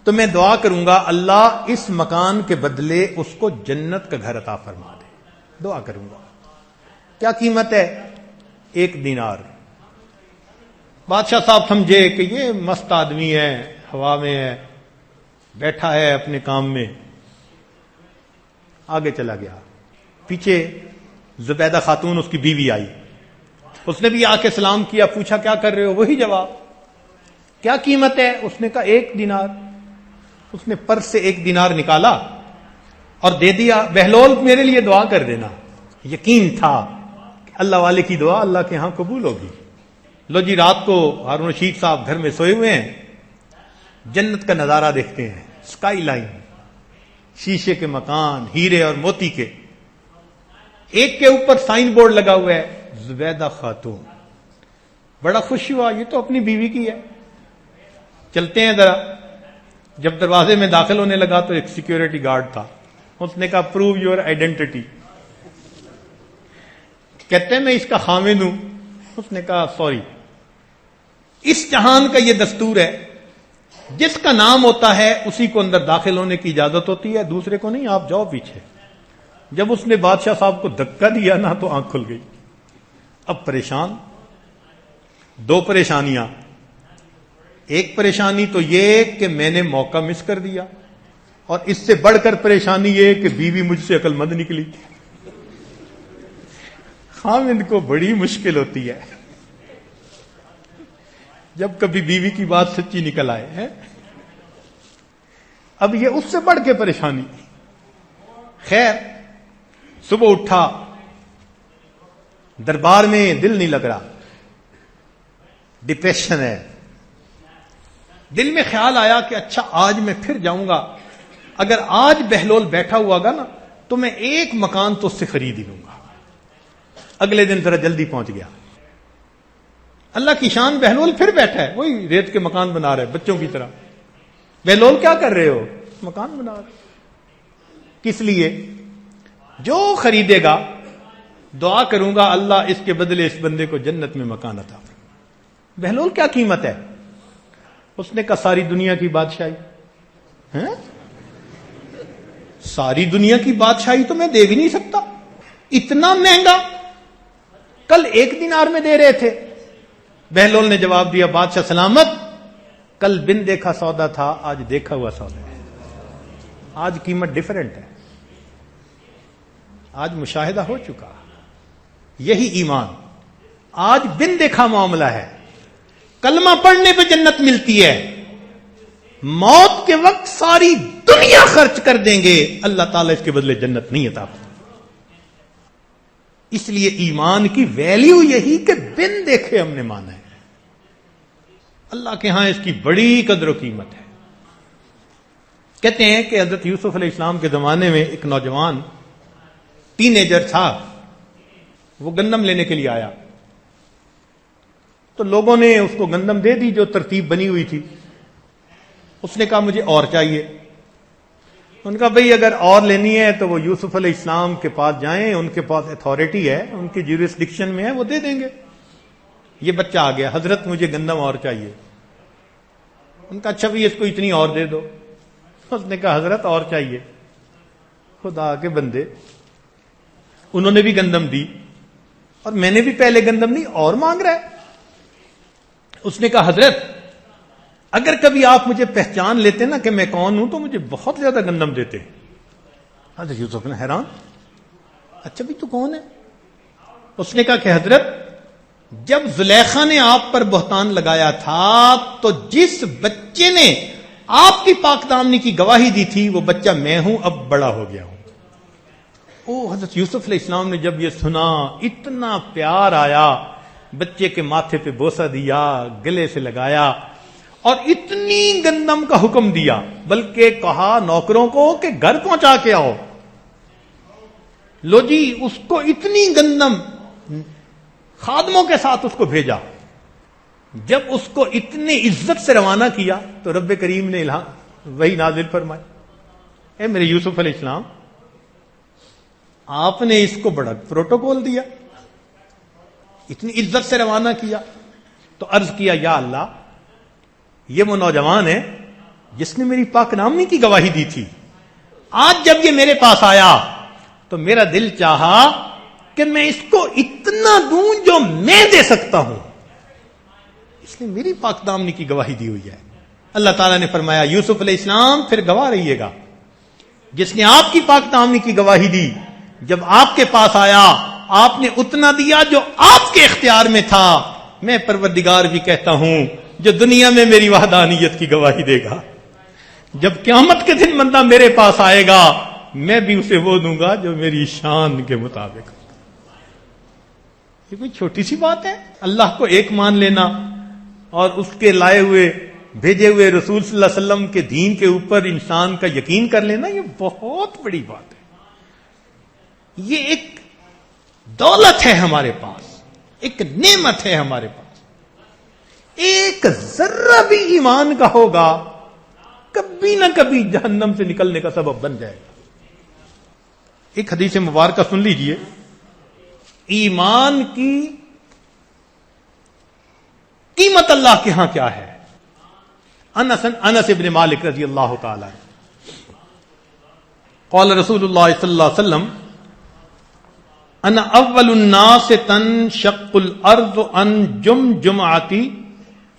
تو میں دعا کروں گا اللہ اس مکان کے بدلے اس کو جنت کا گھر عطا فرما دے. دعا کروں گا. کیا قیمت ہے؟ 1 دینار. بادشاہ صاحب سمجھے کہ یہ مست آدمی ہے، ہوا میں ہے، بیٹھا ہے اپنے کام میں. آگے چلا گیا. پیچھے زبیدہ خاتون اس کی بیوی آئی. اس نے بھی آ کے سلام کیا، پوچھا کیا کر رہے ہو؟ وہی جواب. کیا قیمت ہے؟ اس نے کہا 1 دینار. اس نے پرس سے 1 دینار نکالا اور دے دیا. بہلول میرے لیے دعا کر دینا. یقین تھا کہ اللہ والے کی دعا اللہ کے ہاں قبول ہوگی. لو جی، رات کو ہارون رشید صاحب گھر میں سوئے ہوئے ہیں، جنت کا نظارہ دیکھتے ہیں. اسکائی لائن، شیشے کے مکان، ہیرے اور موتی کے. ایک کے اوپر سائن بورڈ لگا ہوا ہے زبیدہ خاتون. بڑا خوش ہوا، یہ تو اپنی بیوی کی ہے. چلتے ہیں ذرا. جب دروازے میں داخل ہونے لگا تو ایک سیکیورٹی گارڈ تھا. اس نے کہا پروو یور آئیڈینٹی. کہتے ہیں میں اس کا خامد ہوں. اس نے کہا سوری. اس جہان کا یہ دستور ہے، جس کا نام ہوتا ہے اسی کو اندر داخل ہونے کی اجازت ہوتی ہے، دوسرے کو نہیں. آپ جاؤ پیچھے. جب اس نے بادشاہ صاحب کو دھکا دیا نا تو آنکھ کھل گئی. اب پریشان. 2 پریشانیاں. ایک پریشانی تو یہ کہ میں نے موقع مس کر دیا، اور اس سے بڑھ کر پریشانی یہ کہ بیوی مجھ سے عقل مند نکلی. خامد کو بڑی مشکل ہوتی ہے جب کبھی بیوی کی بات سچی نکل آئے ہیں. اب یہ اس سے بڑھ کے پریشانی. خیر، صبح اٹھا، دربار میں دل نہیں لگ رہا، ڈپریشن ہے. دل میں خیال آیا کہ اچھا آج میں پھر جاؤں گا. اگر آج بہلول بیٹھا ہوا گا نا تو میں 1 مکان تو اس سے خرید ہی لوں گا. اگلے دن ذرا جلدی پہنچ گیا. اللہ کی شان، بہلول پھر بیٹھا ہے، وہی ریت کے مکان بنا رہے بچوں کی طرح. بہلول کیا کر رہے ہو؟ مکان بنا رہے. کس لیے؟ جو خریدے گا دعا کروں گا اللہ اس کے بدلے اس بندے کو جنت میں مکان عطا فرمائے. بہلول کیا قیمت ہے؟ اس نے کہا ساری دنیا کی بادشاہی. ساری دنیا کی بادشاہی تو میں دے بھی نہیں سکتا، اتنا مہنگا. کل 1 دینار میں دے رہے تھے. بہلول نے جواب دیا بادشاہ سلامت، کل بن دیکھا سودا تھا، آج دیکھا ہوا سودا ہے. آج قیمت ڈیفرنٹ ہے، آج مشاہدہ ہو چکا. یہی ایمان. آج بن دیکھا معاملہ ہے. کلمہ پڑھنے پہ جنت ملتی ہے، موت کے وقت ساری دنیا خرچ کر دیں گے، اللہ تعالیٰ اس کے بدلے جنت نہیں عطا فرمائے. اس لیے ایمان کی ویلیو یہی کہ بن دیکھے ہم نے مانا ہے. اللہ کے ہاں اس کی بڑی قدر و قیمت ہے. کہتے ہیں کہ حضرت یوسف علیہ السلام کے زمانے میں ایک نوجوان ٹینیجر تھا. وہ گندم لینے کے لیے آیا تو لوگوں نے اس کو گندم دے دی جو ترتیب بنی ہوئی تھی. اس نے کہا مجھے اور چاہیے. ان کا بھئی اگر اور لینی ہے تو وہ یوسف علیہ السلام کے پاس جائیں، ان کے پاس اتھارٹی ہے، ان کی جیورسڈکشن میں ہے، وہ دے دیں گے. یہ بچہ آ گیا، حضرت مجھے گندم اور چاہیے. ان کا اچھا بھی اس کو اتنی اور دے دو. اس نے کہا حضرت اور چاہیے. خدا کے بندے، انہوں نے بھی گندم دی اور میں نے بھی پہلے گندم نہیں، اور مانگ رہا ہے. اس نے کہا حضرت اگر کبھی آپ مجھے پہچان لیتے نا کہ میں کون ہوں تو مجھے بہت زیادہ گندم دیتے. حضرت یوسف نے حیران، اچھا بھی تو کون ہے؟ اس نے کہا کہ حضرت جب زلیخا نے آپ پر بہتان لگایا تھا تو جس بچے نے آپ کی پاک دامنی کی گواہی دی تھی وہ بچہ میں ہوں، اب بڑا ہو گیا ہوں. حضرت یوسف علیہ السلام نے جب یہ سنا اتنا پیار آیا، بچے کے ماتھے پہ بوسہ دیا، گلے سے لگایا اور اتنی گندم کا حکم دیا، بلکہ کہا نوکروں کو کہ گھر پہنچا کے آؤ. لو جی، اس کو اتنی گندم خادموں کے ساتھ اس کو بھیجا. جب اس کو اتنی عزت سے روانہ کیا تو رب کریم نے وہی نازل فرمائی، اے میرے یوسف علیہ السلام، آپ نے اس کو بڑا پروٹوکول دیا، اتنی عزت سے روانہ کیا. تو عرض کیا یا اللہ یہ وہ نوجوان ہے جس نے میری پاک نامی کی گواہی دی تھی. آج جب یہ میرے پاس آیا تو میرا دل چاہا کہ میں اس کو اتنا دوں جو میں دے سکتا ہوں. اس نے میری پاک دامنی کی گواہی دی ہوئی ہے. اللہ تعالیٰ نے فرمایا یوسف علیہ السلام پھر گواہ رہیے گا. جس نے آپ کی پاک دامنی کی گواہی دی جب آپ کے پاس آیا آپ نے اتنا دیا جو آپ کے اختیار میں تھا. میں پروردگار بھی کہتا ہوں جو دنیا میں میری وحدانیت کی گواہی دے گا جب قیامت کے دن بندہ میرے پاس آئے گا میں بھی اسے وہ دوں گا جو میری شان کے مطابق. یہ کوئی چھوٹی سی بات ہے؟ اللہ کو ایک مان لینا اور اس کے لائے ہوئے بھیجے ہوئے رسول صلی اللہ علیہ وسلم کے دین کے اوپر انسان کا یقین کر لینا یہ بہت بڑی بات ہے. یہ ایک دولت ہے ہمارے پاس, ایک نعمت ہے ہمارے پاس. ایک ذرہ بھی ایمان کا ہوگا کبھی نہ کبھی جہنم سے نکلنے کا سبب بن جائے گا. ایک حدیث مبارکہ سن لیجئے. ایمان کی قیمت اللہ کے ہاں کیا ہے؟ انس ابن مالک رضی اللہ تعالی قال رسول اللہ صلی اللہ علیہ وسلم انا اول الناس تنشق الارض عن جمعتی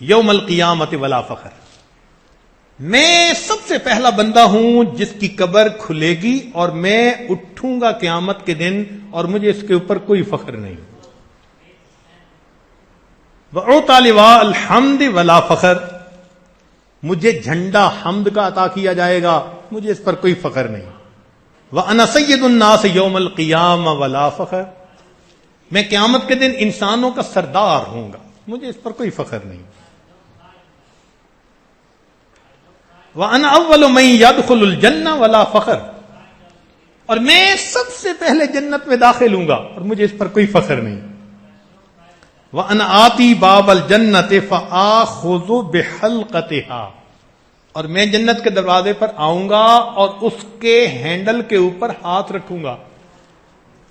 یوم القیامت ولا فخر. میں سب سے پہلا بندہ ہوں جس کی قبر کھلے گی اور میں اٹھوں گا قیامت کے دن اور مجھے اس کے اوپر کوئی فخر نہیں. وَأُعْطَى لِوَاءَ الْحَمْدِ وَلَا فَخْرَ. مجھے جھنڈا حمد کا عطا کیا جائے گا, مجھے اس پر کوئی فخر نہیں. وَأَنَا سَيِّدُ النَّاسِ يَوْمَ الْقِيَامَةِ وَلَا فَخْرَ. میں قیامت کے دن انسانوں کا سردار ہوں گا, مجھے اس پر کوئی فخر نہیں. وَأَنَا أَوَّلُ مَن يَدْخُلُ الْجَنَّةَ وَلَا فَخْرَ. اور میں سب سے پہلے جنت میں داخل ہوں گا اور مجھے اس پر کوئی فخر نہیں. وَأَنَا آتِي بَابَ الْجَنَّةِ فَآخُذُ بِحَلْقَتِهَا. اور میں جنت کے دروازے پر آؤں گا اور اس کے ہینڈل کے اوپر ہاتھ رکھوں گا.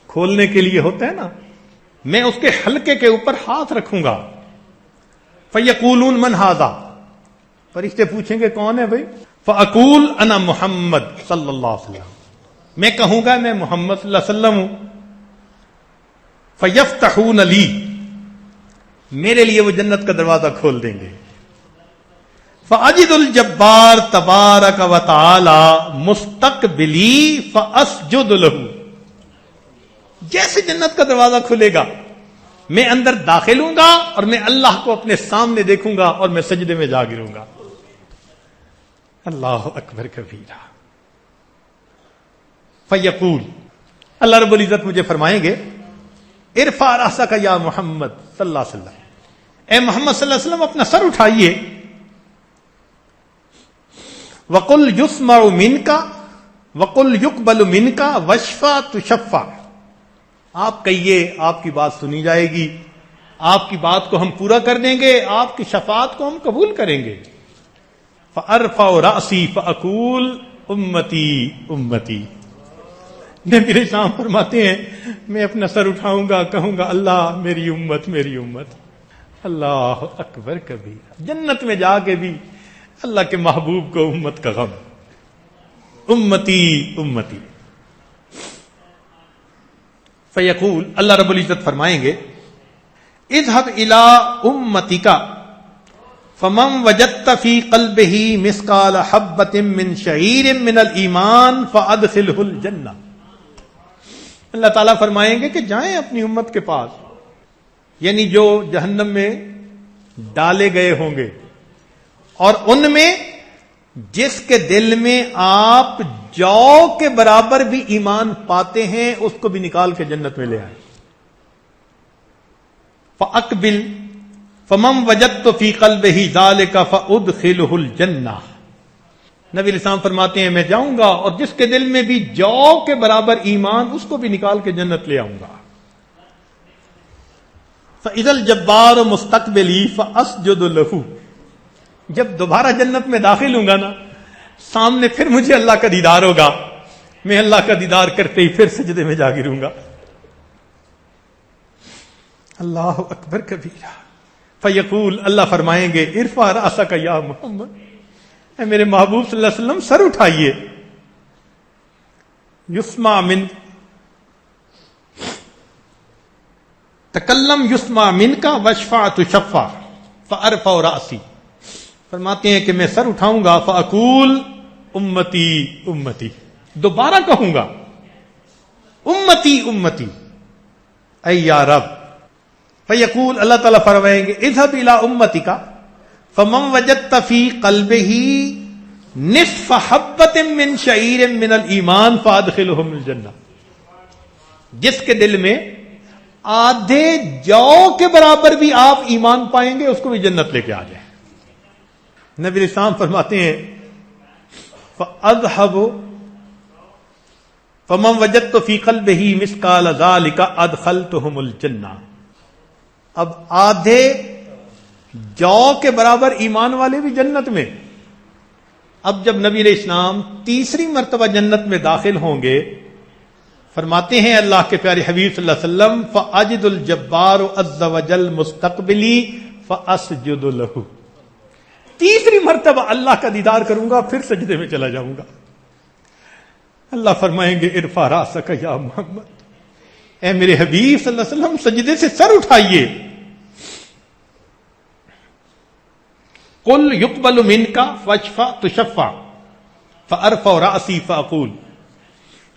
کھولنے کے لیے ہوتا ہے نا, میں اس کے حلقے کے اوپر ہاتھ رکھوں گا. فَيَقُولُونَ مَنْ هَذَا. فرشتے پوچھیں گے کون ہے بھائی؟ فَأَقُولُ أَنَا مُحَمَّد صلی اللہ علیہ وسلم. میں کہوں گا میں محمد صلی اللہ علیہ وسلم ہوں. فَيَفْتَحُونَ لِي. میرے لیے وہ جنت کا دروازہ کھول دیں گے. فَأَجِدُ الْجَبَّارَ تَبَارَكَ وَتَعَالَى مُسْتَقْبِلِي فَأَسْجُدُ لَهُ. جیسے جنت کا دروازہ کھلے گا میں اندر داخل ہوں گا اور میں اللہ کو اپنے سامنے دیکھوں گا اور میں سجدے میں جا گروں گا. اللہ اکبر کبیرہ. فَيَقُولُ. اللہ رب العزت مجھے فرمائیں گے ارفع رأسک یا محمد صلی اللہ علیہ وسلم. اے محمد صلی اللہ علیہ وسلم اپنا سر اٹھائیے. وَقُلْ يُسْمَعُ مِنْكَ وَقُلْ يُقْبَلُ مِنْكَ وَاشْفَعْ تُشَفَّعْ. آپ کہیے آپ کی بات سنی جائے گی, آپ کی بات کو ہم پورا کر دیں گے, آپ کی شفاعت کو ہم قبول کریں گے. فَأَرْفَعُ رَأْسِي فَأَقُولُ اُمَّتِي اُمَّتِي. نبی علیہ السلام فرماتے ہیں میں اپنا سر اٹھاؤں گا, کہوں گا اللہ میری امت میری امت. اللہ اکبر کبیر. جنت میں جا کے بھی اللہ کے محبوب کو امت کا غم. امتی امتی. فیقول. اللہ رب العزت فرمائیں گے اذهب الى امتک فمن وجدت فی قلبہ مثقال حبۃ من شعیر من الایمان فادخلہ الجنہ. اللہ تعالیٰ فرمائیں گے کہ جائیں اپنی امت کے پاس, یعنی جو جہنم میں ڈالے گئے ہوں گے اور ان میں جس کے دل میں آپ جو کے برابر بھی ایمان پاتے ہیں اس کو بھی نکال کے جنت میں لے آئے. فَأَقْبِلْ فَمَنْ وَجَدْتُ فِي قَلْبِهِ ذَلِكَ فَأُدْخِلُهُ الْجَنَّةَ. نبی علیہ السلام فرماتے ہیں میں جاؤں گا اور جس کے دل میں بھی جو کے برابر ایمان اس کو بھی نکال کے جنت لے آؤں گا. فَإِذَا الْجَبَّارُ مُسْتَقْبِلِي فَأَسْجُدُ لَهُ. جب دوبارہ جنت میں داخل ہوں گا نا سامنے پھر مجھے اللہ کا دیدار ہوگا, میں اللہ کا دیدار کرتے ہی پھر سجدے میں جا گروں گا. اللہ اکبر کبیرہ فیقول، اللہ فرمائیں گے ارفع رأسک یا محمد، اے میرے محبوب صلی اللہ علیہ وسلم سر اٹھائیے، یسمع من تکلم یسمع من کا وشفع تشفع فارفع رأسی، فرماتے ہیں کہ میں سر اٹھاؤں گا فاقول امتی امتی، دوبارہ کہوں گا امتی امتی، اے یا رب، فیقول، اللہ تعالیٰ فرمائیں گے اذهب الى امتک فمن وجدت فی قلبہ نصف حبۃ من شعیر من الایمان فادخلهم الجنہ، جس کے دل میں آدھے جو کے برابر بھی آپ ایمان پائیں گے اس کو بھی جنت لے کے آ جائیں۔ نبی اسلام فرماتے ہیں فاذهب فمن وجدت فی قلبہ مثقال ذلک ادخلتهم الجنہ، اب آدھے جو کے برابر ایمان والے بھی جنت میں۔ اب جب نبی علیہ السلام تیسری مرتبہ جنت میں داخل ہوں گے، فرماتے ہیں اللہ کے پیارے حبیب صلی اللہ علیہ وسلم فاجد الجبار عز وجل مستقبلی فاسجد له، تیسری مرتبہ اللہ کا دیدار کروں گا پھر سجدے میں چلا جاؤں گا۔ اللہ فرمائیں گے ارفع رأسک یا محمد، اے میرے حبیب صلی اللہ علیہ وسلم سجدے سے سر اٹھائیے، قل یقبل منک فاشفع تشفع فارفع رأسی فاقول،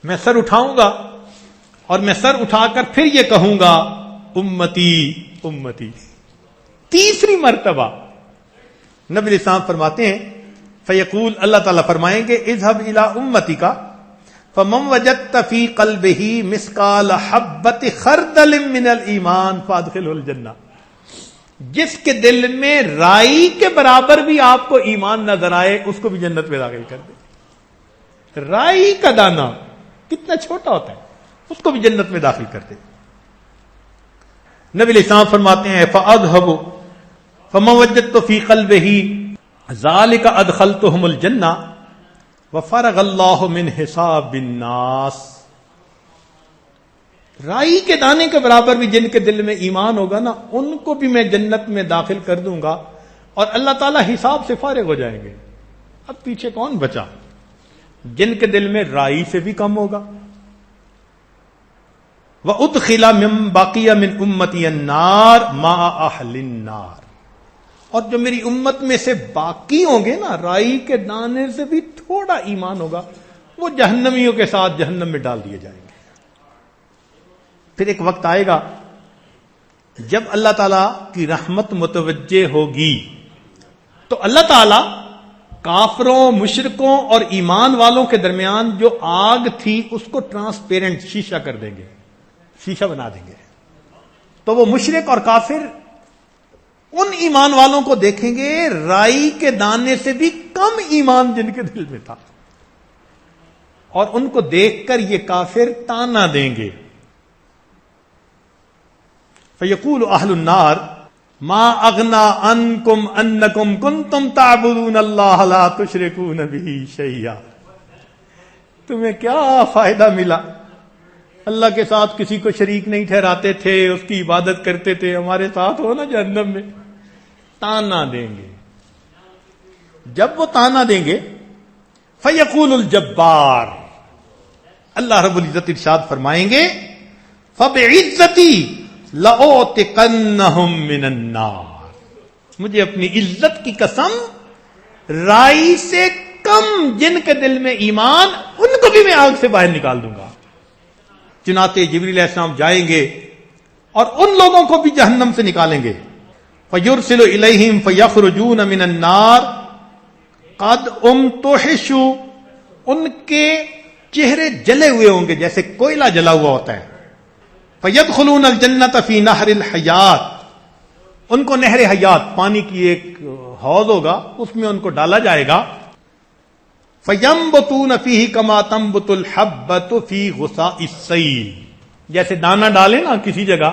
میں سر اٹھاؤں گا اور میں سر اٹھا کر پھر یہ کہوں گا امتی امتی، تیسری مرتبہ۔ نبی علیہ السلام فرماتے ہیں فیقول، اللہ تعالیٰ فرمائیں گے اذهب الى امتک فمن وجدت فی قلبہ مثقال حبۃ خردل من الایمان فادخلہ الجنہ، جس کے دل میں رائی کے برابر بھی آپ کو ایمان نظر آئے اس کو بھی جنت میں داخل کر دے۔ رائی کا دانہ کتنا چھوٹا ہوتا ہے، اس کو بھی جنت میں داخل کر دے۔ نبی علیہ السلام فرماتے ہیں فاذهب فمن وجدت فی قلبہ ذلک ادخلتهم الجنہ وفرغ اللہ من حساب الناس، رائی کے دانے کے برابر بھی جن کے دل میں ایمان ہوگا نا ان کو بھی میں جنت میں داخل کر دوں گا، اور اللہ تعالیٰ حساب سے فارغ ہو جائیں گے۔ اب پیچھے کون بچا؟ جن کے دل میں رائی سے بھی کم ہوگا۔ وَأُدْخِلَ مِن بَقِيَ مِنْ أُمَّتِيَ النَّارِ مَعَ أَهْلِ النَّارِ، اور جو میری امت میں سے باقی ہوں گے نا، رائی کے دانے سے بھی تھوڑا ایمان ہوگا، وہ جہنمیوں کے ساتھ جہنم میں ڈال دیے جائیں گے۔ پھر ایک وقت آئے گا جب اللہ تعالیٰ کی رحمت متوجہ ہوگی تو اللہ تعالیٰ کافروں، مشرکوں اور ایمان والوں کے درمیان جو آگ تھی اس کو ٹرانسپیرنٹ شیشہ کر دیں گے، شیشہ بنا دیں گے، تو وہ مشرک اور کافر ان ایمان والوں کو دیکھیں گے رائی کے دانے سے بھی کم ایمان جن کے دل میں تھا، اور ان کو دیکھ کر یہ کافر تانا دیں گے۔ فیقول اہل النار ما اغنا عنکم انکم کنتم تعبدون اللہ لا تشرکون بہ شیئا، تمہیں کیا فائدہ ملا؟ اللہ کے ساتھ کسی کو شریک نہیں ٹھہراتے تھے، اس کی عبادت کرتے تھے، ہمارے ساتھ ہو نا جہنم میں۔ تانا دیں گے۔ جب وہ تانا دیں گے فیقول الجبار، اللہ رب العزت ارشاد فرمائیں گے فبعزتی لأوتقنہم من النار، مجھے اپنی عزت کی قسم رائی سے کم جن کے دل میں ایمان ان کو بھی میں آگ سے باہر نکال دوں گا۔ چنانچہ جبریل علیہ السلام جائیں گے اور ان لوگوں کو بھی جہنم سے نکالیں گے۔ فیرسل الیہم فیخرجون من النار قد امتحشوا، ان کے چہرے جلے ہوئے ہوں گے جیسے کوئلہ جلا ہوا ہوتا ہے۔ فیدخلون الجنۃ فی نہر الحیات، ان کو نہر حیات پانی کی ایک حوض ہوگا اس میں ان کو ڈالا جائے گا۔ فینبتون فیہ کما تنبت الحبۃ فی غصاء السیل، جیسے دانہ ڈالے نا کسی جگہ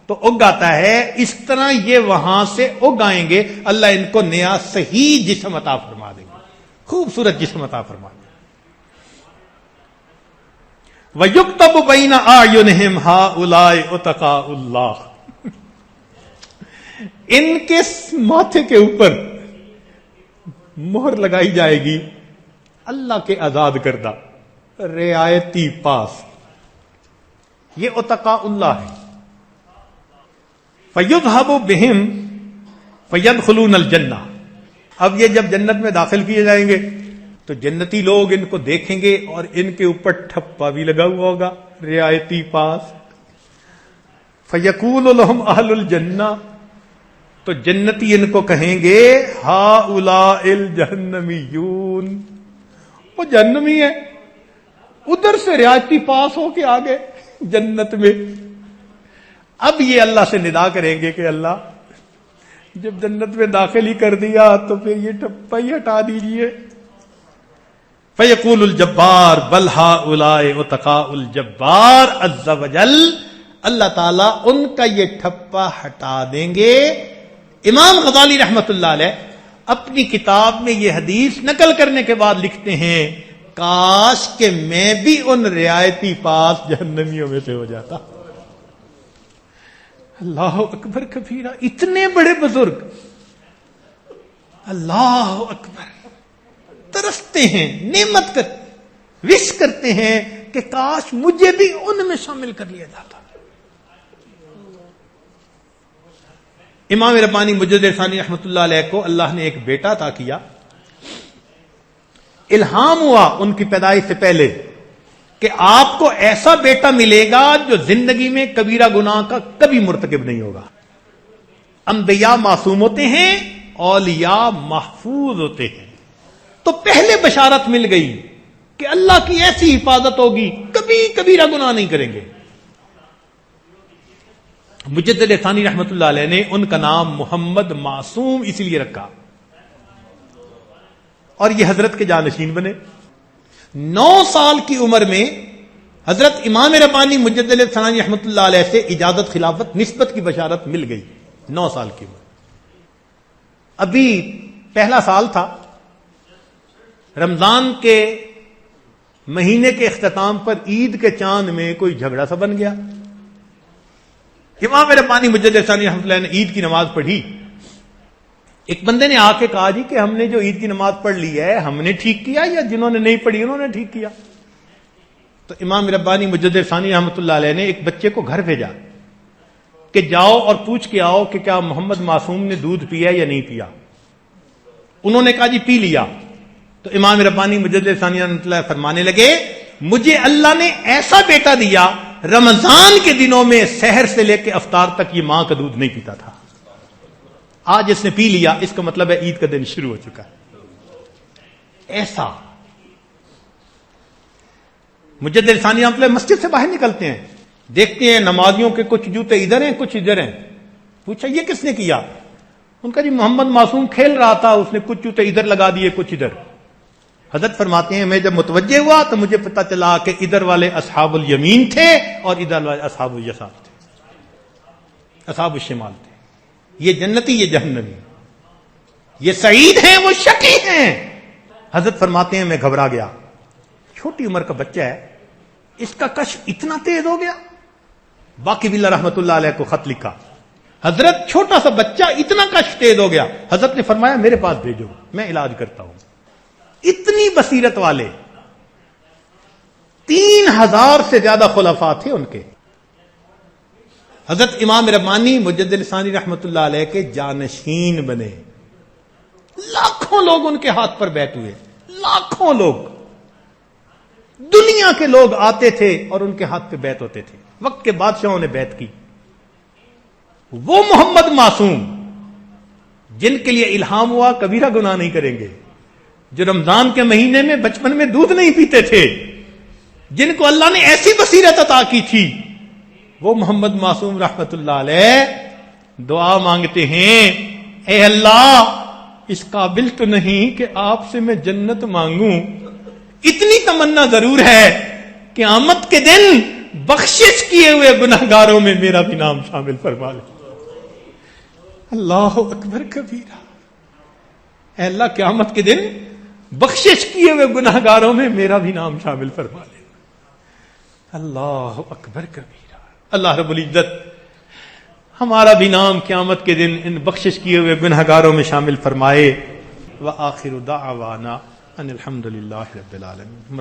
تو اگ آتا ہے، اس طرح یہ وہاں سے اگ آئیں گے۔ اللہ ان کو نیا صحیح جسم عطا فرما دیں گے، خوبصورت جسم عطا فرما دیں گے۔ وَيُكْتَبُ بَيْنَ أَعْيُنِهِمْ هَؤُلَاءِ أُتَقَاءُ اللَّهِ، ان کے ماتھے کے اوپر مہر لگائی جائے گی اللہ کے آزاد کردہ رعایتی پاس. یہ اتقاء اللہ ہے. فَيُذْهَبُ بِهِمْ فَيَدْخُلُونَ الْجَنَّةَ. اب یہ جب جنت میں داخل کیے جائیں گے تو جنتی لوگ ان کو دیکھیں گے اور ان کے اوپر ٹھپا بھی لگا ہوا ہوگا رعایتی پاس. فَيَقُولُ لَهُمْ أَهْلُ الْجَنَّةِ. تو جنتی ان کو کہیں گے هَؤُلَاءِ الْجَهَنَّمِيُّونَ. وہ جہنمی ہے, ادھر سے رعایتی پاس ہو کے آگے جنت میں. اب یہ اللہ سے ندا کریں گے کہ اللہ جب جنت میں داخل ہی کر دیا تو پھر یہ ٹپا ہی ہٹا دیجیے. فَيَقُولُ الْجَبَّارُ بَلْ هَؤُلَاءِ اتَقَاءُ الْجَبَّارِ عَزَّ وَجَلَّ. اللہ تعالیٰ ان کا یہ ٹھپا ہٹا دیں گے. امام غزالی رحمت اللہ علیہ اپنی کتاب میں یہ حدیث نقل کرنے کے بعد لکھتے ہیں کاش کہ میں بھی ان رعایتی پاس جہنمیوں میں سے ہو جاتا. اللہ اکبر کبیرہ. اتنے بڑے بزرگ اللہ اکبر ترستے ہیں, نعمت کرتے, وش کرتے ہیں کہ کاش مجھے بھی ان میں شامل کر لیا جاتا. امام ربانی مجدد ثانی رحمت اللہ علیہ کو اللہ نے ایک بیٹا عطا کیا. الہام ہوا ان کی پیدائش سے پہلے کہ آپ کو ایسا بیٹا ملے گا جو زندگی میں کبیرہ گناہ کا کبھی مرتکب نہیں ہوگا. انبیاء معصوم ہوتے ہیں, اولیاء محفوظ ہوتے ہیں. تو پہلے بشارت مل گئی کہ اللہ کی ایسی حفاظت ہوگی, کبھی کبیرہ گناہ نہیں کریں گے. مجدد ثانی رحمت اللہ علیہ نے ان کا نام محمد معصوم اس لیے رکھا اور یہ حضرت کے جانشین بنے. 9 سال کی عمر میں حضرت امام ربانی مجدد ثانی رحمت اللہ علیہ سے اجازت خلافت نسبت کی بشارت مل گئی. 9 سال کی عمر, ابھی پہلا سال تھا. رمضان کے مہینے کے اختتام پر عید کے چاند میں کوئی جھگڑا سا بن گیا. امام ربانی مجدد ثانی رحمۃ اللہ نے عید کی نماز پڑھی. ایک بندے نے آ کے کہا جی کہ ہم نے جو عید کی نماز پڑھ لی ہے ہم نے ٹھیک کیا یا جنہوں نے نہیں پڑھی انہوں نے ٹھیک کیا؟ تو امام ربانی مجدد ثانی رحمۃ اللہ علیہ نے ایک بچے کو گھر بھیجا کہ جاؤ اور پوچھ کے آؤ کہ کیا محمد معصوم نے دودھ پیا یا نہیں پیا. انہوں نے کہا جی پی لیا. تو امام ربانی مجدد ثانی رحمۃ اللہ فرمانے لگے مجھے اللہ نے ایسا بیٹا دیا رمضان کے دنوں میں سحر سے لے کے افطار تک یہ ماں کا دودھ نہیں پیتا تھا. آج اس نے پی لیا, اس کا مطلب ہے عید کا دن شروع ہو چکا ہے. ایسا مجدد ثانی رحمۃ اللہ مسجد سے باہر نکلتے ہیں, دیکھتے ہیں نمازیوں کے کچھ جوتے ادھر ہیں کچھ ادھر ہیں. پوچھا یہ کس نے کیا؟ ان کا جی محمد معصوم کھیل رہا تھا, اس نے کچھ جوتے ادھر لگا دیے کچھ ادھر. حضرت فرماتے ہیں میں جب متوجہ ہوا تو مجھے پتہ چلا کہ ادھر والے اصحاب الیمین تھے اور ادھر والے اصحاب الیسار تھے, اصحاب الشمال تھے. یہ جنتی یہ جہنمی, یہ سعید ہیں وہ شقی ہیں. حضرت فرماتے ہیں میں گھبرا گیا, چھوٹی عمر کا بچہ ہے, اس کا کشف اتنا تیز ہو گیا. باقی باللہ رحمت اللہ علیہ کو خط لکھا, حضرت چھوٹا سا بچہ اتنا کشف تیز ہو گیا. حضرت نے فرمایا میرے پاس بھیجو میں علاج کرتا ہوں. اتنی بصیرت والے 3000 سے زیادہ خلفاء تھے ان کے. حضرت امام ربانی مجدد ثانی رحمت اللہ علیہ کے جانشین بنے. لاکھوں لوگ ان کے ہاتھ پر بیٹھ ہوئے, لاکھوں لوگ, دنیا کے لوگ آتے تھے اور ان کے ہاتھ پہ بیعت ہوتے تھے. وقت کے بادشاہوں نے بیعت کی. وہ محمد معصوم جن کے لیے الہام ہوا کبیرہ گناہ نہیں کریں گے, جو رمضان کے مہینے میں بچپن میں دودھ نہیں پیتے تھے, جن کو اللہ نے ایسی بصیرت عطا کی تھی, وہ محمد معصوم رحمت اللہ علیہ دعا مانگتے ہیں اے اللہ اس قابل تو نہیں کہ آپ سے میں جنت مانگوں, اتنی تمنا ضرور ہے کہ قیامت کے دن بخشش کیے ہوئے گناہگاروں میں میرا بھی نام شامل فرما لے. اللہ اکبر کبیرہ. اے اللہ قیامت کے دن بخشش کیے ہوئے گناہگاروں میں میرا بھی نام شامل فرما لے. اللہ اکبر کبیرہ. اللہ رب العزت ہمارا بھی نام قیامت کے دن ان بخشش کیے ہوئے گنہگاروں میں شامل فرمائے. وآخر دعوانا ان الحمد للہ رب العالمین.